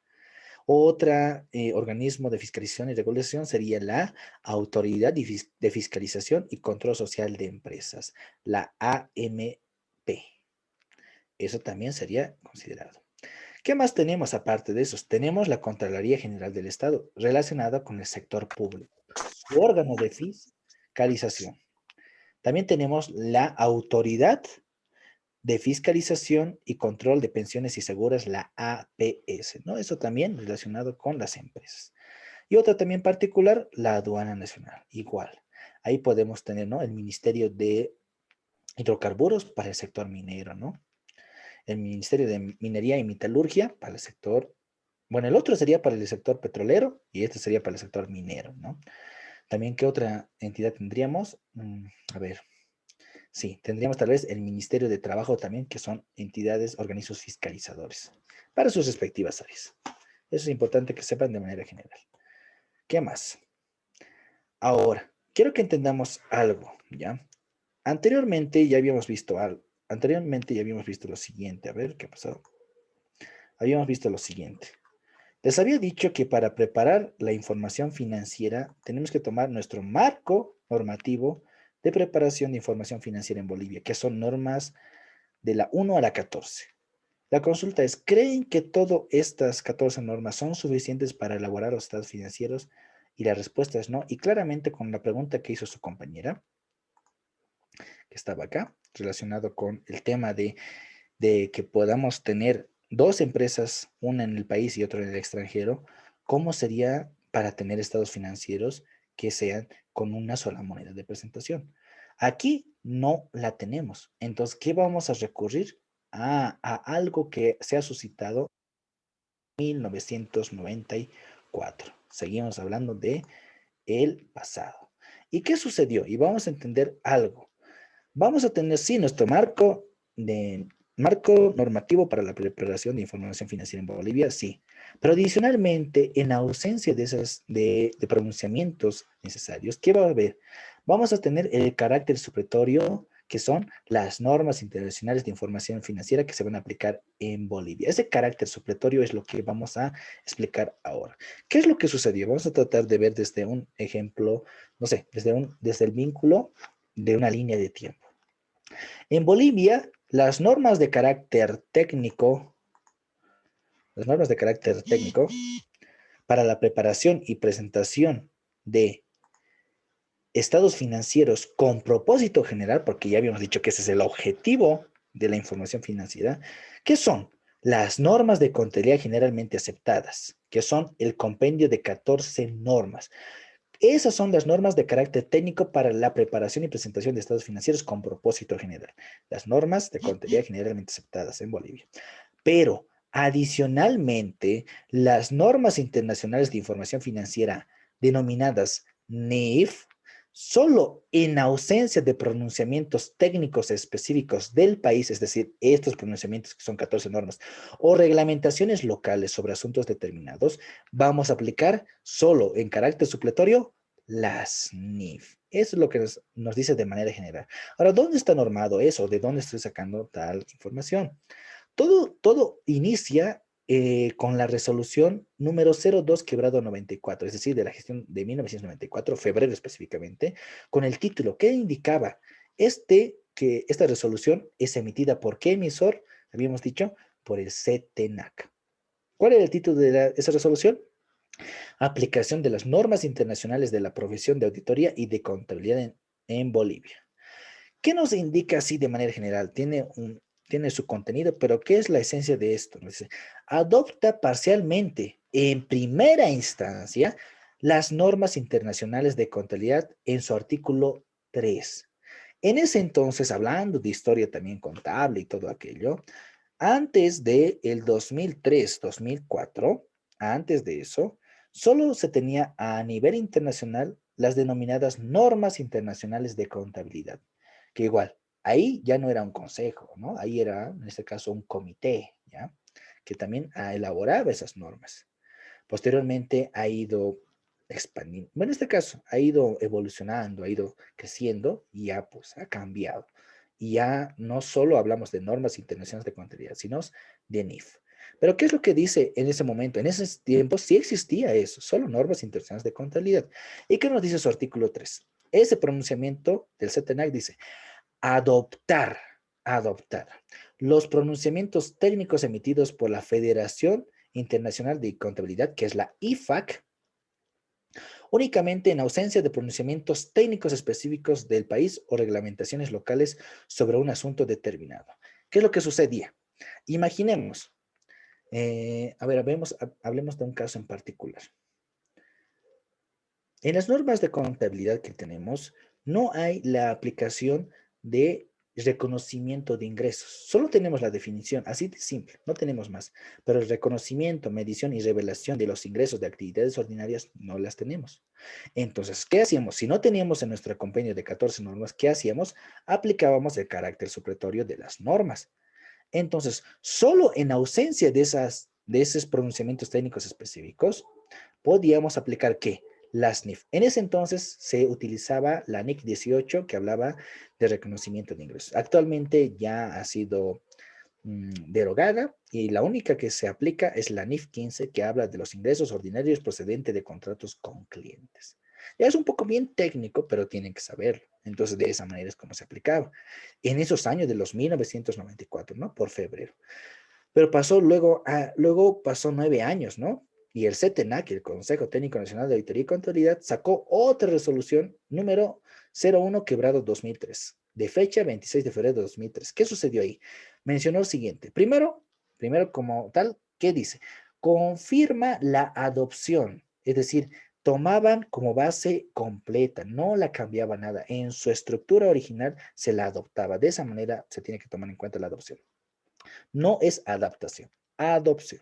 Otra organismo de fiscalización y regulación sería la Autoridad de Fiscalización y Control Social de Empresas, la AMP. Eso también sería considerado. ¿Qué más tenemos aparte de esos? Tenemos la Contraloría General del Estado, relacionada con el sector público, su órgano de fiscalización. También tenemos la Autoridad de Fiscalización y Control de Pensiones y Seguros, la APS, ¿no? Eso también relacionado con las empresas. Y otra también particular, la Aduana Nacional, igual. Ahí podemos tener, ¿no? El Ministerio de Hidrocarburos para el sector minero, ¿no? El Ministerio de Minería y Metalurgia para el sector, bueno, el otro sería para el sector petrolero y este sería para el sector minero, ¿no? También, ¿qué otra entidad tendríamos? A ver, sí, tendríamos tal vez el Ministerio de Trabajo también, que son entidades, organismos fiscalizadores para sus respectivas áreas. Eso es importante que sepan de manera general. ¿Qué más? Ahora, quiero que entendamos algo, ¿ya? Anteriormente ya habíamos visto algo. Anteriormente ya habíamos visto lo siguiente. A ver, ¿qué ha pasado? Habíamos visto lo siguiente. Les había dicho que para preparar la información financiera tenemos que tomar nuestro marco normativo de preparación de información financiera en Bolivia, que son normas de la 1 a la 14. La consulta es, ¿creen que todas estas 14 normas son suficientes para elaborar los estados financieros? Y la respuesta es no. Y claramente con la pregunta que hizo su compañera, que estaba acá, relacionado con el tema de que podamos tener dos empresas, una en el país y otra en el extranjero, ¿cómo sería para tener estados financieros que sean con una sola moneda de presentación? Aquí no la tenemos. Entonces, ¿qué vamos a recurrir? A algo que se ha suscitado en 1994. Seguimos hablando de el pasado. ¿Y qué sucedió? Y vamos a entender algo. Vamos a tener, sí, nuestro marco normativo para la preparación de información financiera en Bolivia, sí. Pero adicionalmente, en ausencia de esas, de pronunciamientos necesarios, ¿qué va a haber? Vamos a tener el carácter supletorio, que son las normas internacionales de información financiera que se van a aplicar en Bolivia. Ese carácter supletorio es lo que vamos a explicar ahora. ¿Qué es lo que sucedió? Vamos a tratar de ver desde un ejemplo, no sé, desde el vínculo de una línea de tiempo. En Bolivia, las normas de carácter técnico para la preparación y presentación de estados financieros con propósito general, porque ya habíamos dicho que ese es el objetivo de la información financiera, ¿qué son? Las normas de contabilidad generalmente aceptadas, que son el compendio de 14 normas. Esas son las normas de carácter técnico para la preparación y presentación de estados financieros con propósito general. Las normas de contabilidad generalmente aceptadas en Bolivia. Pero, adicionalmente, las normas internacionales de información financiera denominadas NIF, solo en ausencia de pronunciamientos técnicos específicos del país, es decir, estos pronunciamientos que son 14 normas, o reglamentaciones locales sobre asuntos determinados, vamos a aplicar solo en carácter supletorio las NIF. Eso es lo que nos dice de manera general. Ahora, ¿dónde está normado eso? ¿De dónde estoy sacando tal información? Todo inicia con la resolución número 02/94, es decir, de la gestión de 1994, febrero específicamente, con el título que indicaba que esta resolución es emitida por qué emisor, habíamos dicho, por el CETENAC. ¿Cuál era el título de esa resolución? Aplicación de las normas internacionales de la profesión de auditoría y de contabilidad en Bolivia. ¿Qué nos indica así de manera general? Tiene su contenido, pero ¿qué es la esencia de esto? Nos dice, adopta parcialmente, en primera instancia, las normas internacionales de contabilidad en su artículo 3. En ese entonces, hablando de historia también contable y todo aquello, antes del 2003-2004, antes de eso, solo se tenía a nivel internacional las denominadas normas internacionales de contabilidad, que igual, ahí ya no era un consejo, ¿no? Ahí era, en este caso, un comité, ¿ya? Que también elaboraba esas normas. Posteriormente ha ido expandiendo, bueno, en este caso, ha ido evolucionando, ha ido creciendo y ya pues ha cambiado. Y ya no solo hablamos de normas internacionales de contabilidad, sino de NIF. Pero ¿qué es lo que dice en ese momento? En esos tiempos sí existía eso, solo normas internacionales de contabilidad. ¿Y qué nos dice su artículo 3? Ese pronunciamiento del CETENAC dice, adoptar los pronunciamientos técnicos emitidos por la Federación Internacional de Contabilidad, que es la IFAC, únicamente en ausencia de pronunciamientos técnicos específicos del país o reglamentaciones locales sobre un asunto determinado. ¿Qué es lo que sucedía? Imaginemos, a ver, hablemos de un caso en particular. En las normas de contabilidad que tenemos, no hay la aplicación de reconocimiento de ingresos. Solo tenemos la definición, así de simple, no tenemos más. Pero el reconocimiento, medición y revelación de los ingresos de actividades ordinarias no las tenemos. Entonces, ¿qué hacíamos? Si no teníamos en nuestro compendio de 14 normas, ¿qué hacíamos? Aplicábamos el carácter supletorio de las normas. Entonces, solo en ausencia de esos pronunciamientos técnicos específicos, podíamos aplicar ¿qué? Las NIF. En ese entonces se utilizaba la NIC 18 que hablaba de reconocimiento de ingresos. Actualmente ya ha sido derogada y la única que se aplica es la NIF 15 que habla de los ingresos ordinarios procedentes de contratos con clientes. Ya es un poco bien técnico, pero tienen que saberlo. Entonces, de esa manera es como se aplicaba. En esos años de los 1994, ¿no? Por febrero. Pero pasó luego pasó 9 años, ¿no? Y el CTNAC, el Consejo Técnico Nacional de Auditoría y Contabilidad, sacó otra resolución número 01/2003, de fecha 26 de febrero de 2003. ¿Qué sucedió ahí? Mencionó lo siguiente. Primero como tal, ¿qué dice? Confirma la adopción, es decir, tomaban como base completa, no la cambiaba nada. En su estructura original se la adoptaba. De esa manera se tiene que tomar en cuenta la adopción. No es adaptación, adopción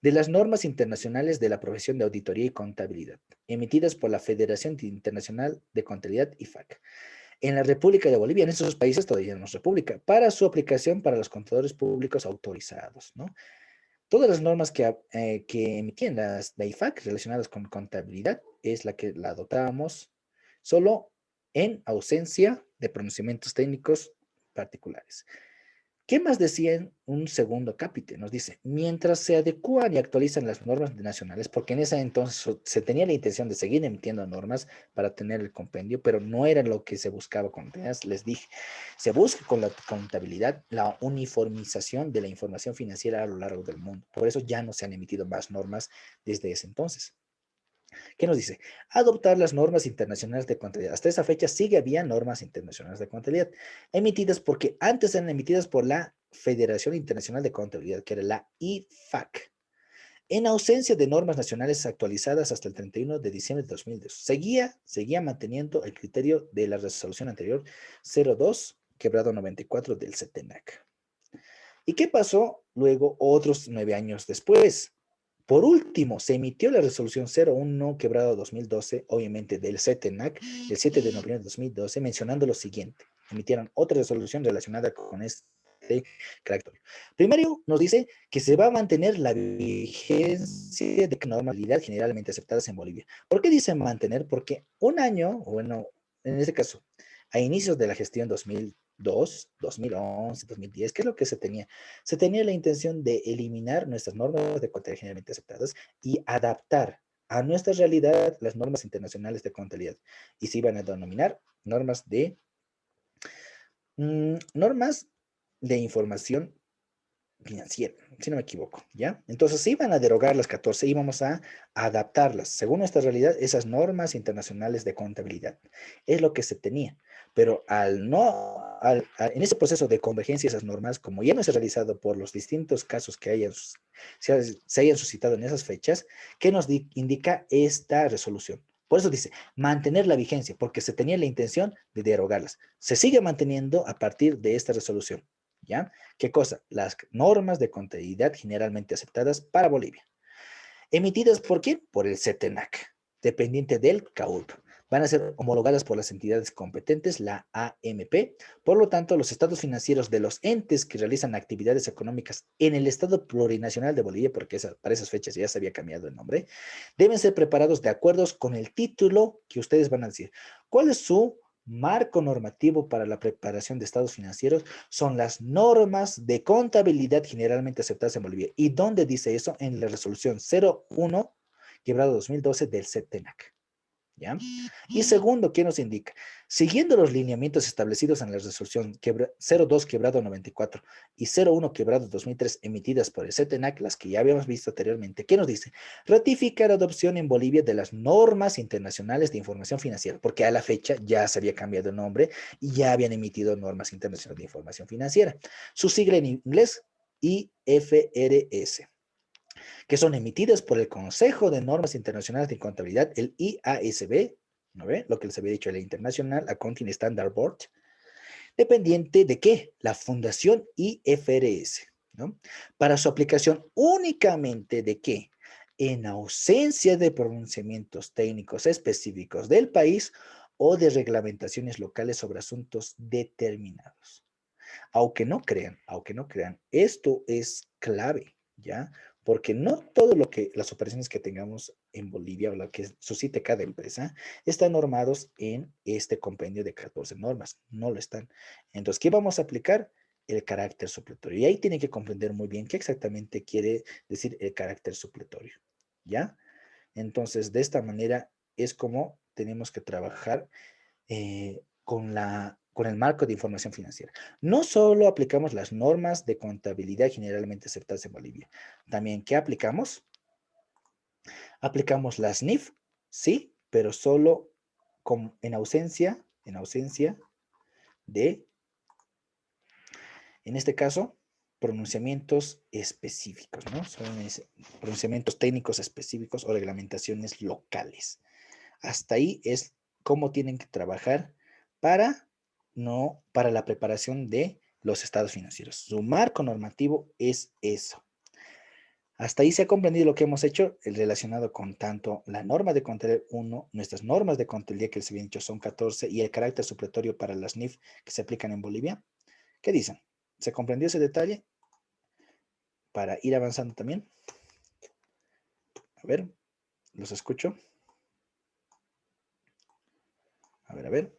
de las normas internacionales de la profesión de auditoría y contabilidad, emitidas por la Federación Internacional de Contabilidad, IFAC, en la República de Bolivia, en esos países todavía no es república, para su aplicación para los contadores públicos autorizados, ¿no? Todas las normas que emitían la IFAC relacionadas con contabilidad es la que la adoptábamos solo en ausencia de pronunciamientos técnicos particulares. ¿Qué más decía en un segundo capítulo? Nos dice, mientras se adecúan y actualizan las normas nacionales, porque en ese entonces se tenía la intención de seguir emitiendo normas para tener el compendio, pero no era lo que se buscaba con ellas. Les dije, se busca con la contabilidad la uniformización de la información financiera a lo largo del mundo. Por eso ya no se han emitido más normas desde ese entonces. ¿Qué nos dice? Adoptar las normas internacionales de contabilidad. Hasta esa fecha sigue había normas internacionales de contabilidad emitidas porque antes eran emitidas por la Federación Internacional de Contabilidad, que era la IFAC. En ausencia de normas nacionales actualizadas hasta el 31 de diciembre de 2002, seguía manteniendo el criterio de la resolución anterior 02/94 del CETENAC. ¿Y qué pasó luego otros 9 años después? Por último, se emitió la resolución 01/2012, obviamente del CETENAC, el 7 de noviembre de 2012, mencionando lo siguiente. Emitieron otra resolución relacionada con este carácter. Primero, nos dice que se va a mantener la vigencia de normalidad generalmente aceptadas en Bolivia. ¿Por qué dice mantener? Porque un año, bueno, en este caso, a inicios de la gestión 2002, 2011, 2010, ¿qué es lo que se tenía? Se tenía la intención de eliminar nuestras normas de contabilidad generalmente aceptadas y adaptar a nuestra realidad las normas internacionales de contabilidad. Y se iban a denominar normas de información financiera, si no me equivoco, ¿ya? Entonces se iban a derogar las 14, íbamos a adaptarlas, según nuestra realidad, esas normas internacionales de contabilidad. Es lo que se tenía, pero en ese proceso de convergencia de esas normas, como ya no se ha realizado por los distintos casos que se hayan suscitado en esas fechas, ¿qué nos indica esta resolución? Por eso dice, mantener la vigencia, porque se tenía la intención de derogarlas. Se sigue manteniendo a partir de esta resolución. ¿Ya? ¿Qué cosa? Las normas de contabilidad generalmente aceptadas para Bolivia. ¿Emitidas por quién? Por el CETENAC, dependiente del CAUP. Van a ser homologadas por las entidades competentes, la AMP. Por lo tanto, los estados financieros de los entes que realizan actividades económicas en el Estado Plurinacional de Bolivia, porque para esas fechas ya se había cambiado el nombre, deben ser preparados de acuerdo con el título que ustedes van a decir. ¿Cuál es su marco normativo para la preparación de estados financieros? Son las normas de contabilidad generalmente aceptadas en Bolivia. ¿Y dónde dice eso? En la resolución 01/2012 del CETENAC. ¿Ya? Y segundo, ¿qué nos indica? Siguiendo los lineamientos establecidos en la resolución 02/94 y 01/2003 emitidas por el CETENAC, las que ya habíamos visto anteriormente, ¿qué nos dice? Ratifica la adopción en Bolivia de las normas internacionales de información financiera, porque a la fecha ya se había cambiado el nombre y ya habían emitido normas internacionales de información financiera. Su sigla en inglés, IFRS, que son emitidas por el Consejo de Normas Internacionales de Contabilidad, el IASB, ¿no ve? Lo que les había dicho, el International Accounting Standard Board, dependiente de qué? La Fundación IFRS, ¿no? Para su aplicación únicamente de qué? En ausencia de pronunciamientos técnicos específicos del país o de reglamentaciones locales sobre asuntos determinados. Aunque no crean, esto es clave, ¿ya? Porque no todo lo que las operaciones que tengamos en Bolivia o lo que suscite cada empresa están normados en este compendio de 14 normas, no lo están. Entonces, ¿qué vamos a aplicar? El carácter supletorio. Y ahí tiene que comprender muy bien qué exactamente quiere decir el carácter supletorio, ¿ya? Entonces, de esta manera es como tenemos que trabajar con el marco de información financiera. No solo aplicamos las normas de contabilidad generalmente aceptadas en Bolivia, también, ¿qué aplicamos? Aplicamos las NIF, sí, pero solo en ausencia de, en este caso, pronunciamientos específicos, ¿no? Son pronunciamientos técnicos específicos o reglamentaciones locales. Hasta ahí es cómo tienen que trabajar para, no, para la preparación de los estados financieros. Su marco normativo es eso. Hasta ahí se ha comprendido lo que hemos hecho relacionado con tanto la norma de contabilidad 1, nuestras normas de contabilidad que les había dicho son 14 y el carácter supletorio para las NIF que se aplican en Bolivia. ¿Qué dicen? ¿Se comprendió ese detalle? Para ir avanzando también. A ver, los escucho. A ver, a ver.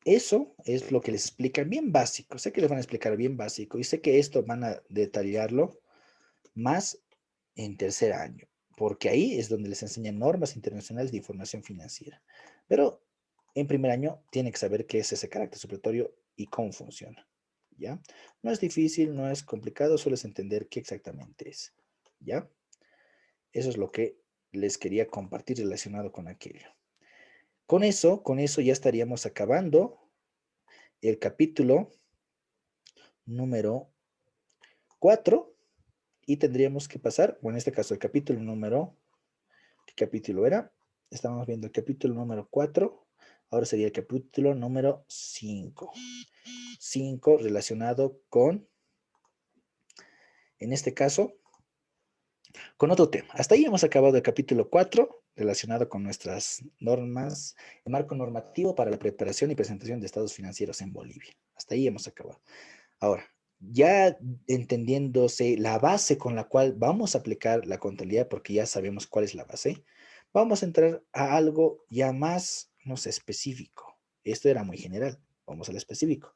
Eso es lo que les explican bien básico. Sé que les van a explicar bien básico y sé que esto van a detallarlo más en tercer año, porque ahí es donde les enseñan normas internacionales de información financiera. Pero en primer año tienen que saber qué es ese carácter supletorio y cómo funciona, ¿ya? No es difícil, no es complicado, solo es entender qué exactamente es, ¿ya? Eso es lo que les quería compartir relacionado con aquello. Con eso ya estaríamos acabando el capítulo número 4 y tendríamos que pasar, bueno, en este caso el capítulo número, ¿qué capítulo era? Estábamos viendo el capítulo número 4, ahora sería el capítulo número 5. 5 relacionado con, en este caso, con otro tema. Hasta ahí hemos acabado el capítulo 4 relacionado con nuestras normas, el marco normativo para la preparación y presentación de estados financieros en Bolivia. Hasta ahí hemos acabado. Ahora, ya entendiéndose la base con la cual vamos a aplicar la contabilidad, porque ya sabemos cuál es la base, vamos a entrar a algo ya más, no sé, específico. Esto era muy general, vamos al específico.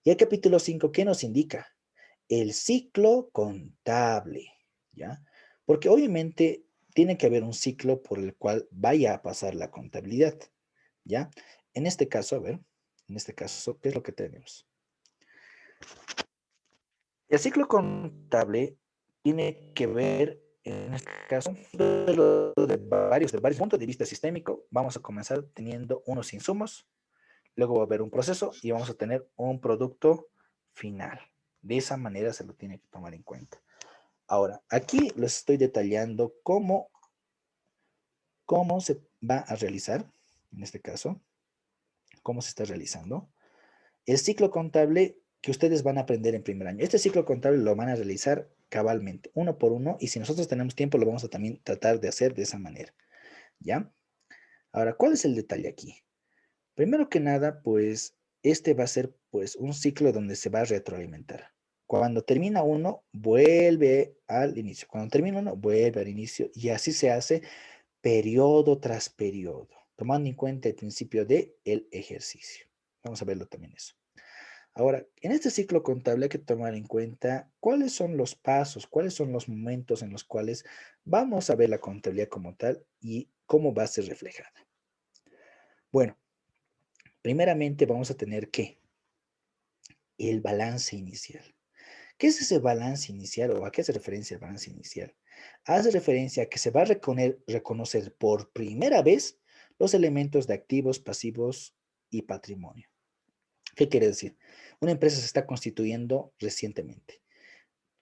Y el capítulo 5, ¿qué nos indica? El ciclo contable, ¿ya? Porque obviamente tiene que haber un ciclo por el cual vaya a pasar la contabilidad, ¿ya? En este caso, a ver, en este caso, ¿qué es lo que tenemos? El ciclo contable tiene que ver, en este caso, de varios puntos de vista sistémico. Vamos a comenzar teniendo unos insumos, luego va a haber un proceso y vamos a tener un producto final. De esa manera se lo tiene que tomar en cuenta. Ahora, aquí les estoy detallando cómo se va a realizar, en este caso, cómo se está realizando el ciclo contable que ustedes van a aprender en primer año. Este ciclo contable lo van a realizar cabalmente, uno por uno, y si nosotros tenemos tiempo, lo vamos a también tratar de hacer de esa manera, ¿ya? Ahora, ¿cuál es el detalle aquí? Primero que nada, pues, este va a ser, pues, un ciclo donde se va a retroalimentar. Cuando termina uno, vuelve al inicio. Cuando termina uno, vuelve al inicio, y así se hace periodo tras periodo, tomando en cuenta el principio de el ejercicio. Vamos a verlo también eso. Ahora, en este ciclo contable hay que tomar en cuenta cuáles son los pasos, cuáles son los momentos en los cuales vamos a ver la contabilidad como tal y cómo va a ser reflejada. Bueno, primeramente vamos a tener que el balance inicial. ¿Qué es ese balance inicial o a qué hace referencia el balance inicial? Hace referencia a que se va a reconocer por primera vez los elementos de activos, pasivos y patrimonio. ¿Qué quiere decir? Una empresa se está constituyendo recientemente.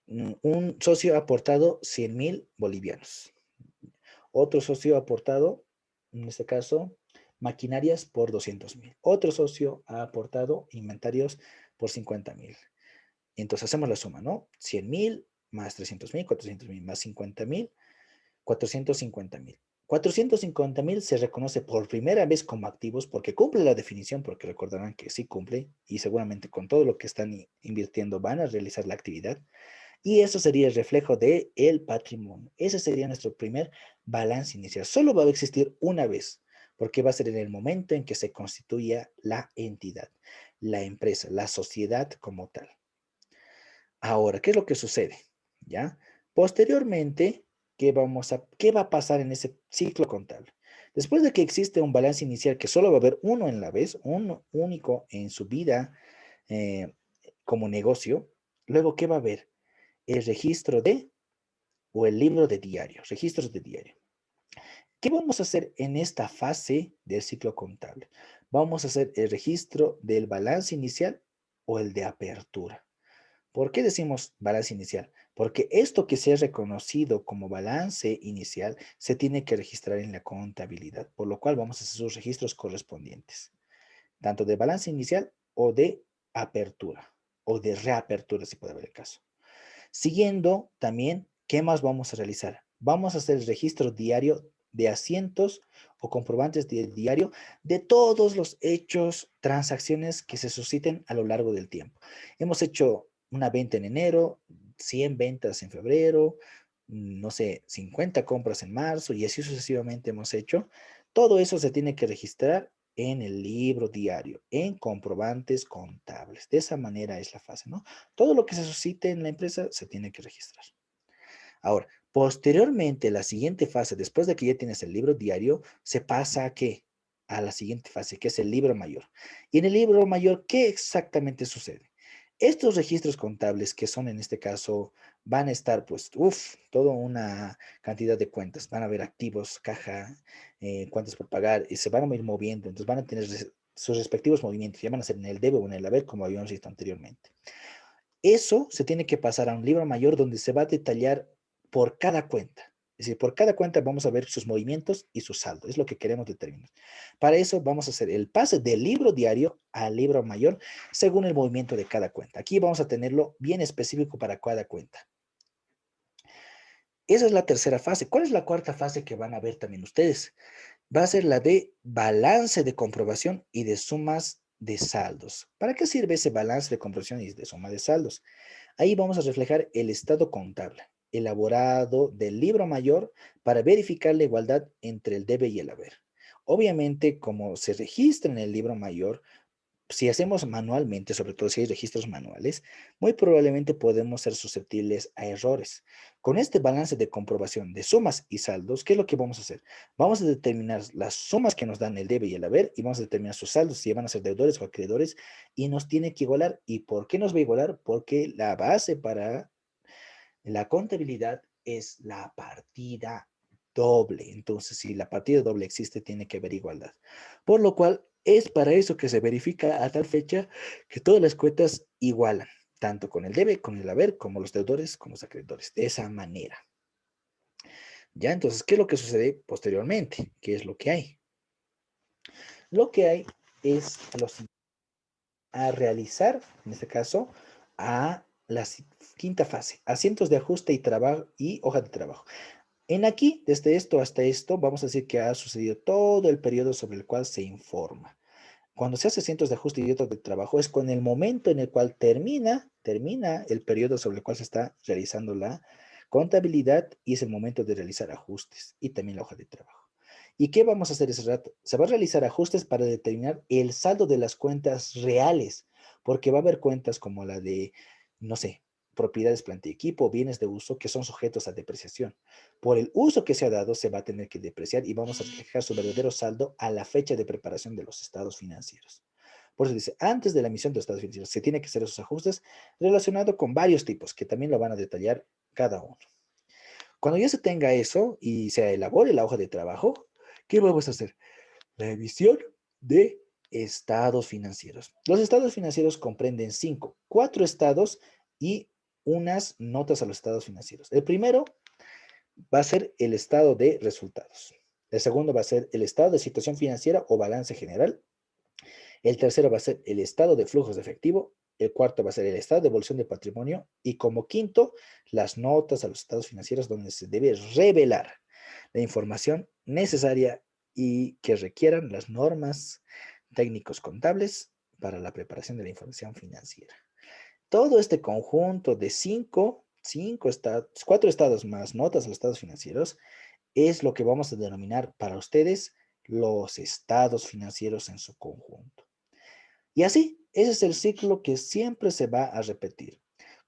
Un socio ha aportado 100.000 bolivianos. Otro socio ha aportado, en este caso, maquinarias por 200.000. Otro socio ha aportado inventarios por 50.000. Entonces hacemos la suma, ¿no? 100.000 más 300.000, 400.000 más 50.000, 450.000. 450.000 se reconoce por primera vez como activos porque cumple la definición, porque recordarán que sí cumple y seguramente con todo lo que están invirtiendo van a realizar la actividad. Y eso sería el reflejo de el patrimonio. Ese sería nuestro primer balance inicial. Solo va a existir una vez, porque va a ser en el momento en que se constituya la entidad, la empresa, la sociedad como tal. Ahora, ¿qué es lo que sucede? ¿Ya? Posteriormente, ¿qué va a pasar en ese ciclo contable? Después de que existe un balance inicial que solo va a haber uno en la vez, uno único en su vida eh, como negocio, luego, ¿qué va a haber? El registro de o el libro de diario, registros de diario. ¿Qué vamos a hacer en esta fase del ciclo contable? Vamos a hacer el registro del balance inicial o el de apertura. ¿Por qué decimos balance inicial? Porque esto que se ha reconocido como balance inicial se tiene que registrar en la contabilidad, por lo cual vamos a hacer sus registros correspondientes, tanto de balance inicial o de apertura o de reapertura, si puede haber el caso. Siguiendo también, ¿qué más vamos a realizar? Vamos a hacer el registro diario de asientos o comprobantes de diario de todos los hechos, transacciones que se susciten a lo largo del tiempo. Hemos hecho una venta en enero, 100 ventas en febrero, no sé, 50 compras en marzo y así sucesivamente hemos hecho. Todo eso se tiene que registrar en el libro diario, en comprobantes contables. De esa manera es la fase, ¿no? Todo lo que se suscite en la empresa se tiene que registrar. Ahora, posteriormente, la siguiente fase, después de que ya tienes el libro diario, se pasa a qué? A la siguiente fase, que es el libro mayor. Y en el libro mayor, ¿qué exactamente sucede? Estos registros contables, que son en este caso, van a estar, pues, toda una cantidad de cuentas. Van a haber activos, caja, cuentas por pagar, y se van a ir moviendo. Entonces van a tener sus respectivos movimientos. Ya van a ser en el debe o en el haber, como habíamos visto anteriormente. Eso se tiene que pasar a un libro mayor donde se va a detallar por cada cuenta. Es decir, por cada cuenta vamos a ver sus movimientos y su saldo. Es lo que queremos determinar. Para eso vamos a hacer el pase del libro diario al libro mayor según el movimiento de cada cuenta. Aquí vamos a tenerlo bien específico para cada cuenta. Esa es la tercera fase. ¿Cuál es la cuarta fase que van a ver también ustedes? Va a ser la de balance de comprobación y de sumas de saldos. ¿Para qué sirve ese balance de comprobación y de suma de saldos? Ahí vamos a reflejar el estado contable elaborado del libro mayor para verificar la igualdad entre el debe y el haber. Obviamente, como se registra en el libro mayor, si hacemos manualmente, sobre todo si hay registros manuales, muy probablemente podemos ser susceptibles a errores. Con este balance de comprobación de sumas y saldos, ¿qué es lo que vamos a hacer? Vamos a determinar las sumas que nos dan el debe y el haber y vamos a determinar sus saldos, si van a ser deudores o acreedores, y nos tiene que igualar. ¿Y por qué nos va a igualar? Porque la base para la contabilidad es la partida doble. Entonces, si la partida doble existe, tiene que haber igualdad. Por lo cual, es para eso que se verifica a tal fecha que todas las cuentas igualan, tanto con el debe, con el haber, como los deudores, con los acreedores. De esa manera. Ya, entonces, ¿qué es lo que sucede posteriormente? ¿Qué es lo que hay? Lo que hay es a realizar, en este caso, a la quinta fase, asientos de ajuste y trabajo y hoja de trabajo. En aquí, desde esto hasta esto, vamos a decir que ha sucedido todo el periodo sobre el cual se informa. Cuando se hace cientos de ajuste y otros de trabajo es con el momento en el cual termina el periodo sobre el cual se está realizando la contabilidad y es el momento de realizar ajustes y también la hoja de trabajo. ¿Y qué vamos a hacer ese rato? Se va a realizar ajustes para determinar el saldo de las cuentas reales. porque va a haber cuentas como la de, no sé, propiedades, planta y equipo, bienes de uso que son sujetos a depreciación. Por el uso que se ha dado, se va a tener que depreciar y vamos a reflejar su verdadero saldo a la fecha de preparación de los estados financieros. Por eso dice, antes de la emisión de los estados financieros, se tiene que hacer esos ajustes relacionados con varios tipos, que también lo van a detallar cada uno. Cuando ya se tenga eso y se elabore la hoja de trabajo, ¿qué vamos a hacer? La emisión de estados financieros. Los estados financieros comprenden cuatro estados y unas notas a los estados financieros. El primero va a ser el estado de resultados. El segundo va a ser el estado de situación financiera o balance general. El tercero va a ser el estado de flujos de efectivo. El cuarto va a ser el estado de evolución de patrimonio. Y como quinto, las notas a los estados financieros donde se debe revelar la información necesaria y que requieran las normas técnicos contables para la preparación de la información financiera. Todo este conjunto de cuatro estados más notas a los estados financieros es lo que vamos a denominar para ustedes los estados financieros en su conjunto. Y así, ese es el ciclo que siempre se va a repetir.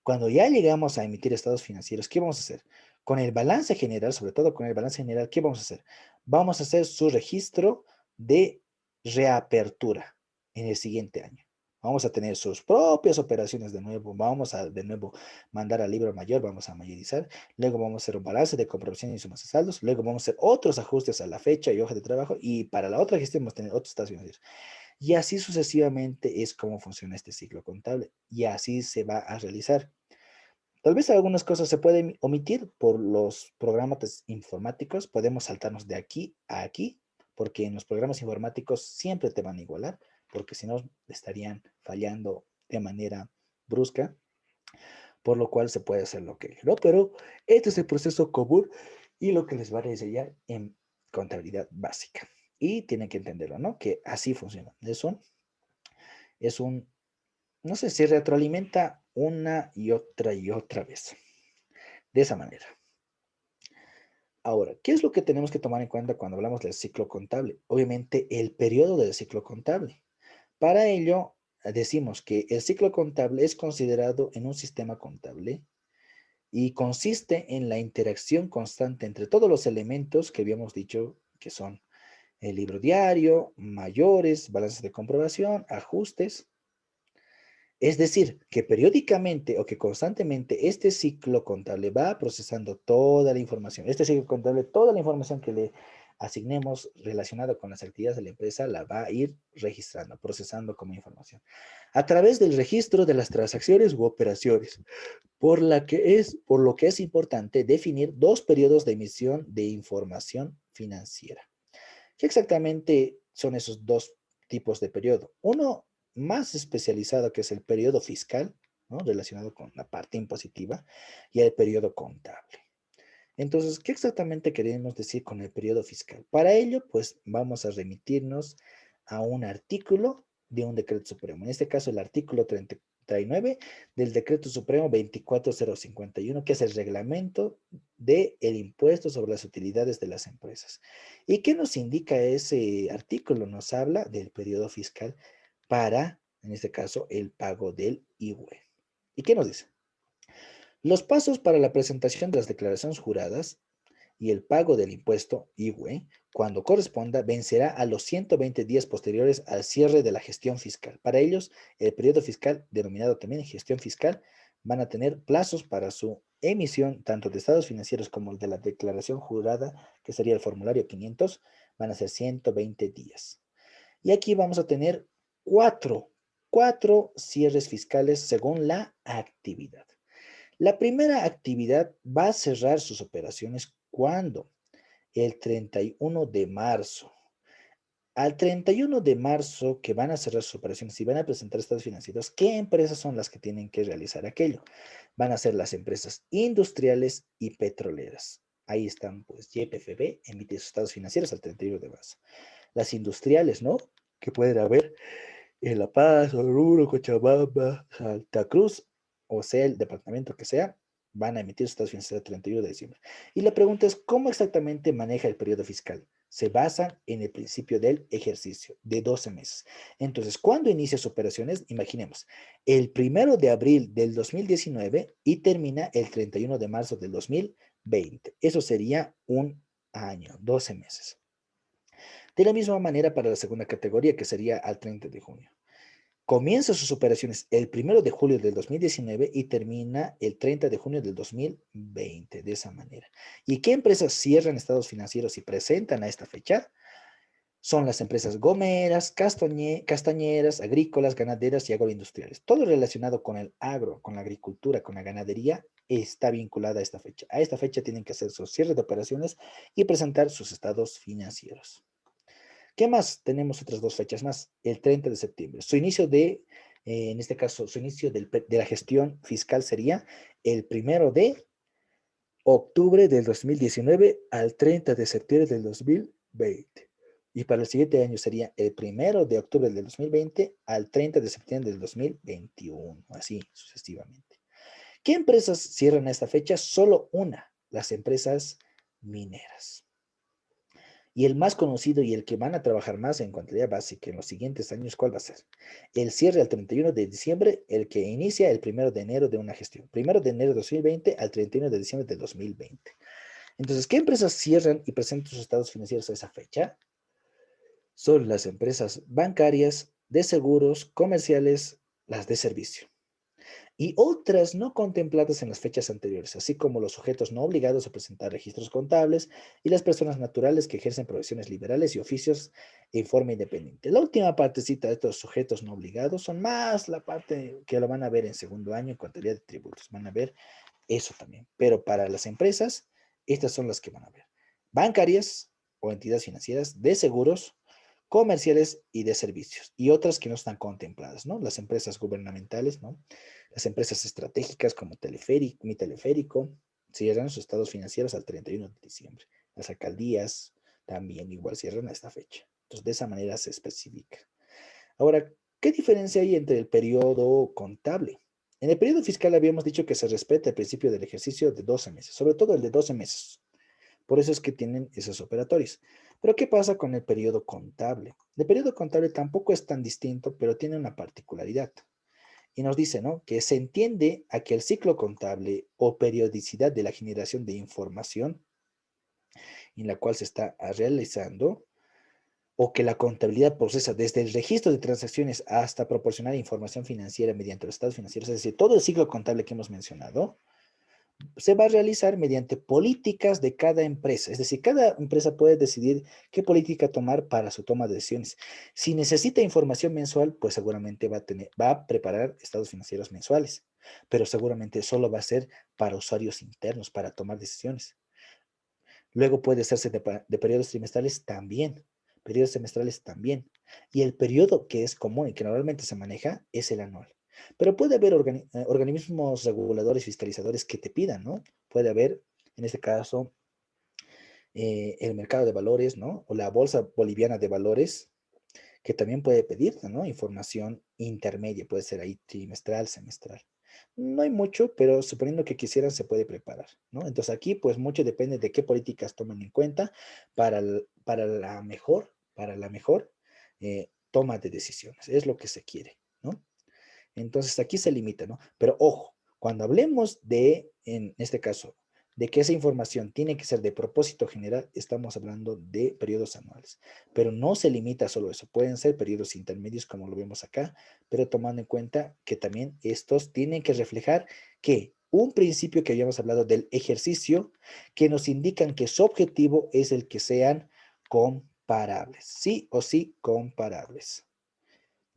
Cuando ya llegamos a emitir estados financieros, ¿qué vamos a hacer? Con el balance general, sobre todo con el balance general, ¿qué vamos a hacer? Vamos a hacer su registro de reapertura en el siguiente año. Vamos a tener sus propias operaciones de nuevo, vamos a de nuevo mandar al libro mayor, vamos a mayorizar, luego vamos a hacer un balance de comprobación y sumas y saldos, luego vamos a hacer otros ajustes a la fecha y hoja de trabajo y para la otra gestión vamos a tener otros estados financieros. Y así sucesivamente es como funciona este ciclo contable. Y así se va a realizar. Tal vez algunas cosas se pueden omitir por los programas informáticos. Podemos saltarnos de aquí a aquí, porque en los programas informáticos siempre te van a igualar, porque si no estarían fallando de manera brusca, por lo cual se puede hacer lo que no. Pero este es el proceso común y lo que les va a enseñar en contabilidad básica. Y tienen que entenderlo, ¿no? Que así funciona. Es un, no sé, se retroalimenta una y otra vez. De esa manera. Ahora, ¿qué es lo que tenemos que tomar en cuenta cuando hablamos del ciclo contable? Obviamente, el periodo del ciclo contable. Para ello, decimos que el ciclo contable es considerado en un sistema contable y consiste en la interacción constante entre todos los elementos que habíamos dicho que son el libro diario, mayores, balances de comprobación, ajustes. Es decir, que periódicamente o que constantemente este ciclo contable va procesando toda la información. Este ciclo contable, toda la información que le asignemos relacionada con las actividades de la empresa, la va a ir registrando, procesando como información. A través del registro de las transacciones u operaciones, por lo que es importante definir dos periodos de emisión de información financiera. ¿Qué exactamente son esos dos tipos de periodo? Uno más especializado, que es el periodo fiscal, ¿no? Relacionado con la parte impositiva, y el periodo contable. Entonces, ¿qué exactamente queremos decir con el periodo fiscal? Para ello, pues vamos a remitirnos a un artículo de un decreto supremo. En este caso, el artículo 39 del decreto supremo 24051, que es el reglamento del impuesto sobre las utilidades de las empresas. ¿Y qué nos indica ese artículo? Nos habla del periodo fiscal para, en este caso, el pago del IVA. ¿Y qué nos dice? Los pasos para la presentación de las declaraciones juradas y el pago del impuesto IWE, cuando corresponda, vencerá a los 120 días posteriores al cierre de la gestión fiscal. Para ellos, el periodo fiscal, denominado también gestión fiscal, van a tener plazos para su emisión, tanto de estados financieros como el de la declaración jurada, que sería el formulario 500, van a ser 120 días. Y aquí vamos a tener cuatro cierres fiscales según la actividad. La primera actividad va a cerrar sus operaciones cuando el 31 de marzo. Al 31 de marzo que van a cerrar sus operaciones y van a presentar estados financieros, ¿qué empresas son las que tienen que realizar aquello? Van a ser las empresas industriales y petroleras. Ahí están, pues, YPFB emite sus estados financieros al 31 de marzo. Las industriales, ¿no? Que pueden haber en La Paz, Oruro, Cochabamba, Santa Cruz, o sea, el departamento que sea, van a emitir sus estados financieros el 31 de diciembre. Y la pregunta es, ¿cómo exactamente maneja el periodo fiscal? se basan en el principio del ejercicio de 12 meses. Entonces, ¿cuándo inicia sus operaciones? Imaginemos, el 1 de abril del 2019 y termina el 31 de marzo del 2020. Eso sería un año, 12 meses. De la misma manera para la segunda categoría, que sería al 30 de junio. Comienza sus operaciones el 1 de julio del 2019 y termina el 30 de junio del 2020, de esa manera. ¿Y qué empresas cierran estados financieros y presentan a esta fecha? Son las empresas gomeras, castañeras, agrícolas, ganaderas y agroindustriales. Todo relacionado con el agro, con la agricultura, con la ganadería, está vinculada a esta fecha. A esta fecha tienen que hacer sus cierres de operaciones y presentar sus estados financieros. ¿Qué más? Tenemos otras dos fechas más. El 30 de septiembre. Su inicio en este caso, su inicio de la gestión fiscal sería el 1 de octubre del 2019 al 30 de septiembre del 2020. Y para el siguiente año sería el 1 de octubre del 2020 al 30 de septiembre del 2021, así sucesivamente. ¿Qué empresas cierran a esta fecha? Solo una, las empresas mineras. Y el más conocido y el que van a trabajar más en contabilidad básica en los siguientes años, ¿cuál va a ser? El cierre al 31 de diciembre, el que inicia el 1 de enero de una gestión. 1 de enero de 2020 al 31 de diciembre de 2020. Entonces, ¿qué empresas cierran y presentan sus estados financieros a esa fecha? Son las empresas bancarias, de seguros, comerciales, las de servicio y otras no contempladas en las fechas anteriores, así como los sujetos no obligados a presentar registros contables y las personas naturales que ejercen profesiones liberales y oficios en forma independiente. La última partecita de estos sujetos no obligados son más la parte que lo van a ver en segundo año en contabilidad de tributos. Van a ver eso también. Pero para las empresas, estas son las que van a ver. Bancarias o entidades financieras, de seguros, comerciales y de servicios, y otras que no están contempladas, ¿no? Las empresas gubernamentales, ¿no? Las empresas estratégicas como Mi Teleférico cierran sus estados financieros al 31 de diciembre. Las alcaldías también igual cierran a esta fecha. Entonces, de esa manera se especifica. Ahora, ¿qué diferencia hay entre el periodo contable? En el periodo fiscal habíamos dicho que se respeta el principio del ejercicio de 12 meses, sobre todo el de 12 meses. Por eso es que tienen esos operatorios. Pero ¿qué pasa con el periodo contable? El periodo contable tampoco es tan distinto, pero tiene una particularidad. Y nos dice, ¿no? Que se entiende a que el ciclo contable o periodicidad de la generación de información en la cual se está realizando, o que la contabilidad procesa desde el registro de transacciones hasta proporcionar información financiera mediante los estados financieros, es decir, todo el ciclo contable que hemos mencionado, se va a realizar mediante políticas de cada empresa. Es decir, cada empresa puede decidir qué política tomar para su toma de decisiones. Si necesita información mensual, pues seguramente va a preparar estados financieros mensuales, pero seguramente solo va a ser para usuarios internos, para tomar decisiones. Luego puede hacerse de periodos trimestrales también, periodos semestrales también. Y el periodo que es común y que normalmente se maneja es el anual. Pero puede haber organismos reguladores, fiscalizadores que te pidan, ¿no? Puede haber, en este caso, el mercado de valores, ¿no? O la Bolsa Boliviana de Valores, que también puede pedirte, ¿no? Información intermedia, puede ser ahí trimestral, semestral. No hay mucho, pero suponiendo que quisieran, se puede preparar, ¿no? Entonces aquí, pues mucho depende de qué políticas tomen en cuenta para la mejor toma de decisiones. Es lo que se quiere, ¿no? Entonces aquí se limita, ¿no? Pero ojo, cuando hablemos de, en este caso, de que esa información tiene que ser de propósito general, estamos hablando de periodos anuales. Pero no se limita a solo eso. Pueden ser periodos intermedios, como lo vemos acá, pero tomando en cuenta que también estos tienen que reflejar que un principio que habíamos hablado del ejercicio, que nos indican que su objetivo es el que sean comparables, sí o sí comparables.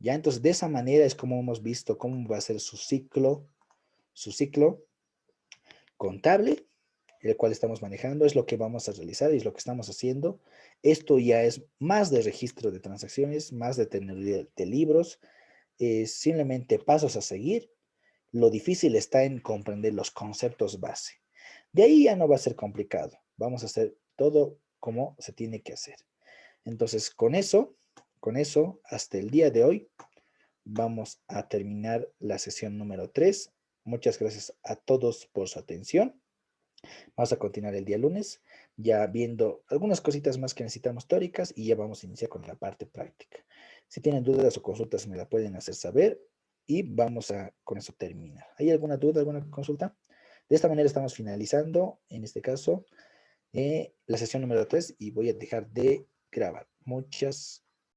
Ya, entonces de esa manera es como hemos visto cómo va a ser su ciclo contable, el cual estamos manejando, es lo que vamos a realizar y es lo que estamos haciendo. Esto ya es más de registro de transacciones, más de tener de libros, simplemente pasos a seguir. Lo difícil está en comprender los conceptos base. De ahí ya no va a ser complicado. Vamos a hacer todo como se tiene que hacer. Entonces, con eso, hasta el día de hoy, vamos a terminar la sesión número 3. Muchas gracias a todos por su atención. Vamos a continuar el día lunes, ya viendo algunas cositas más que necesitamos teóricas y ya vamos a iniciar con la parte práctica. Si tienen dudas o consultas, me la pueden hacer saber y vamos a con eso terminar. ¿Hay alguna duda, alguna consulta? De esta manera estamos finalizando, en este caso, la sesión número 3 y voy a dejar de grabar. Muchas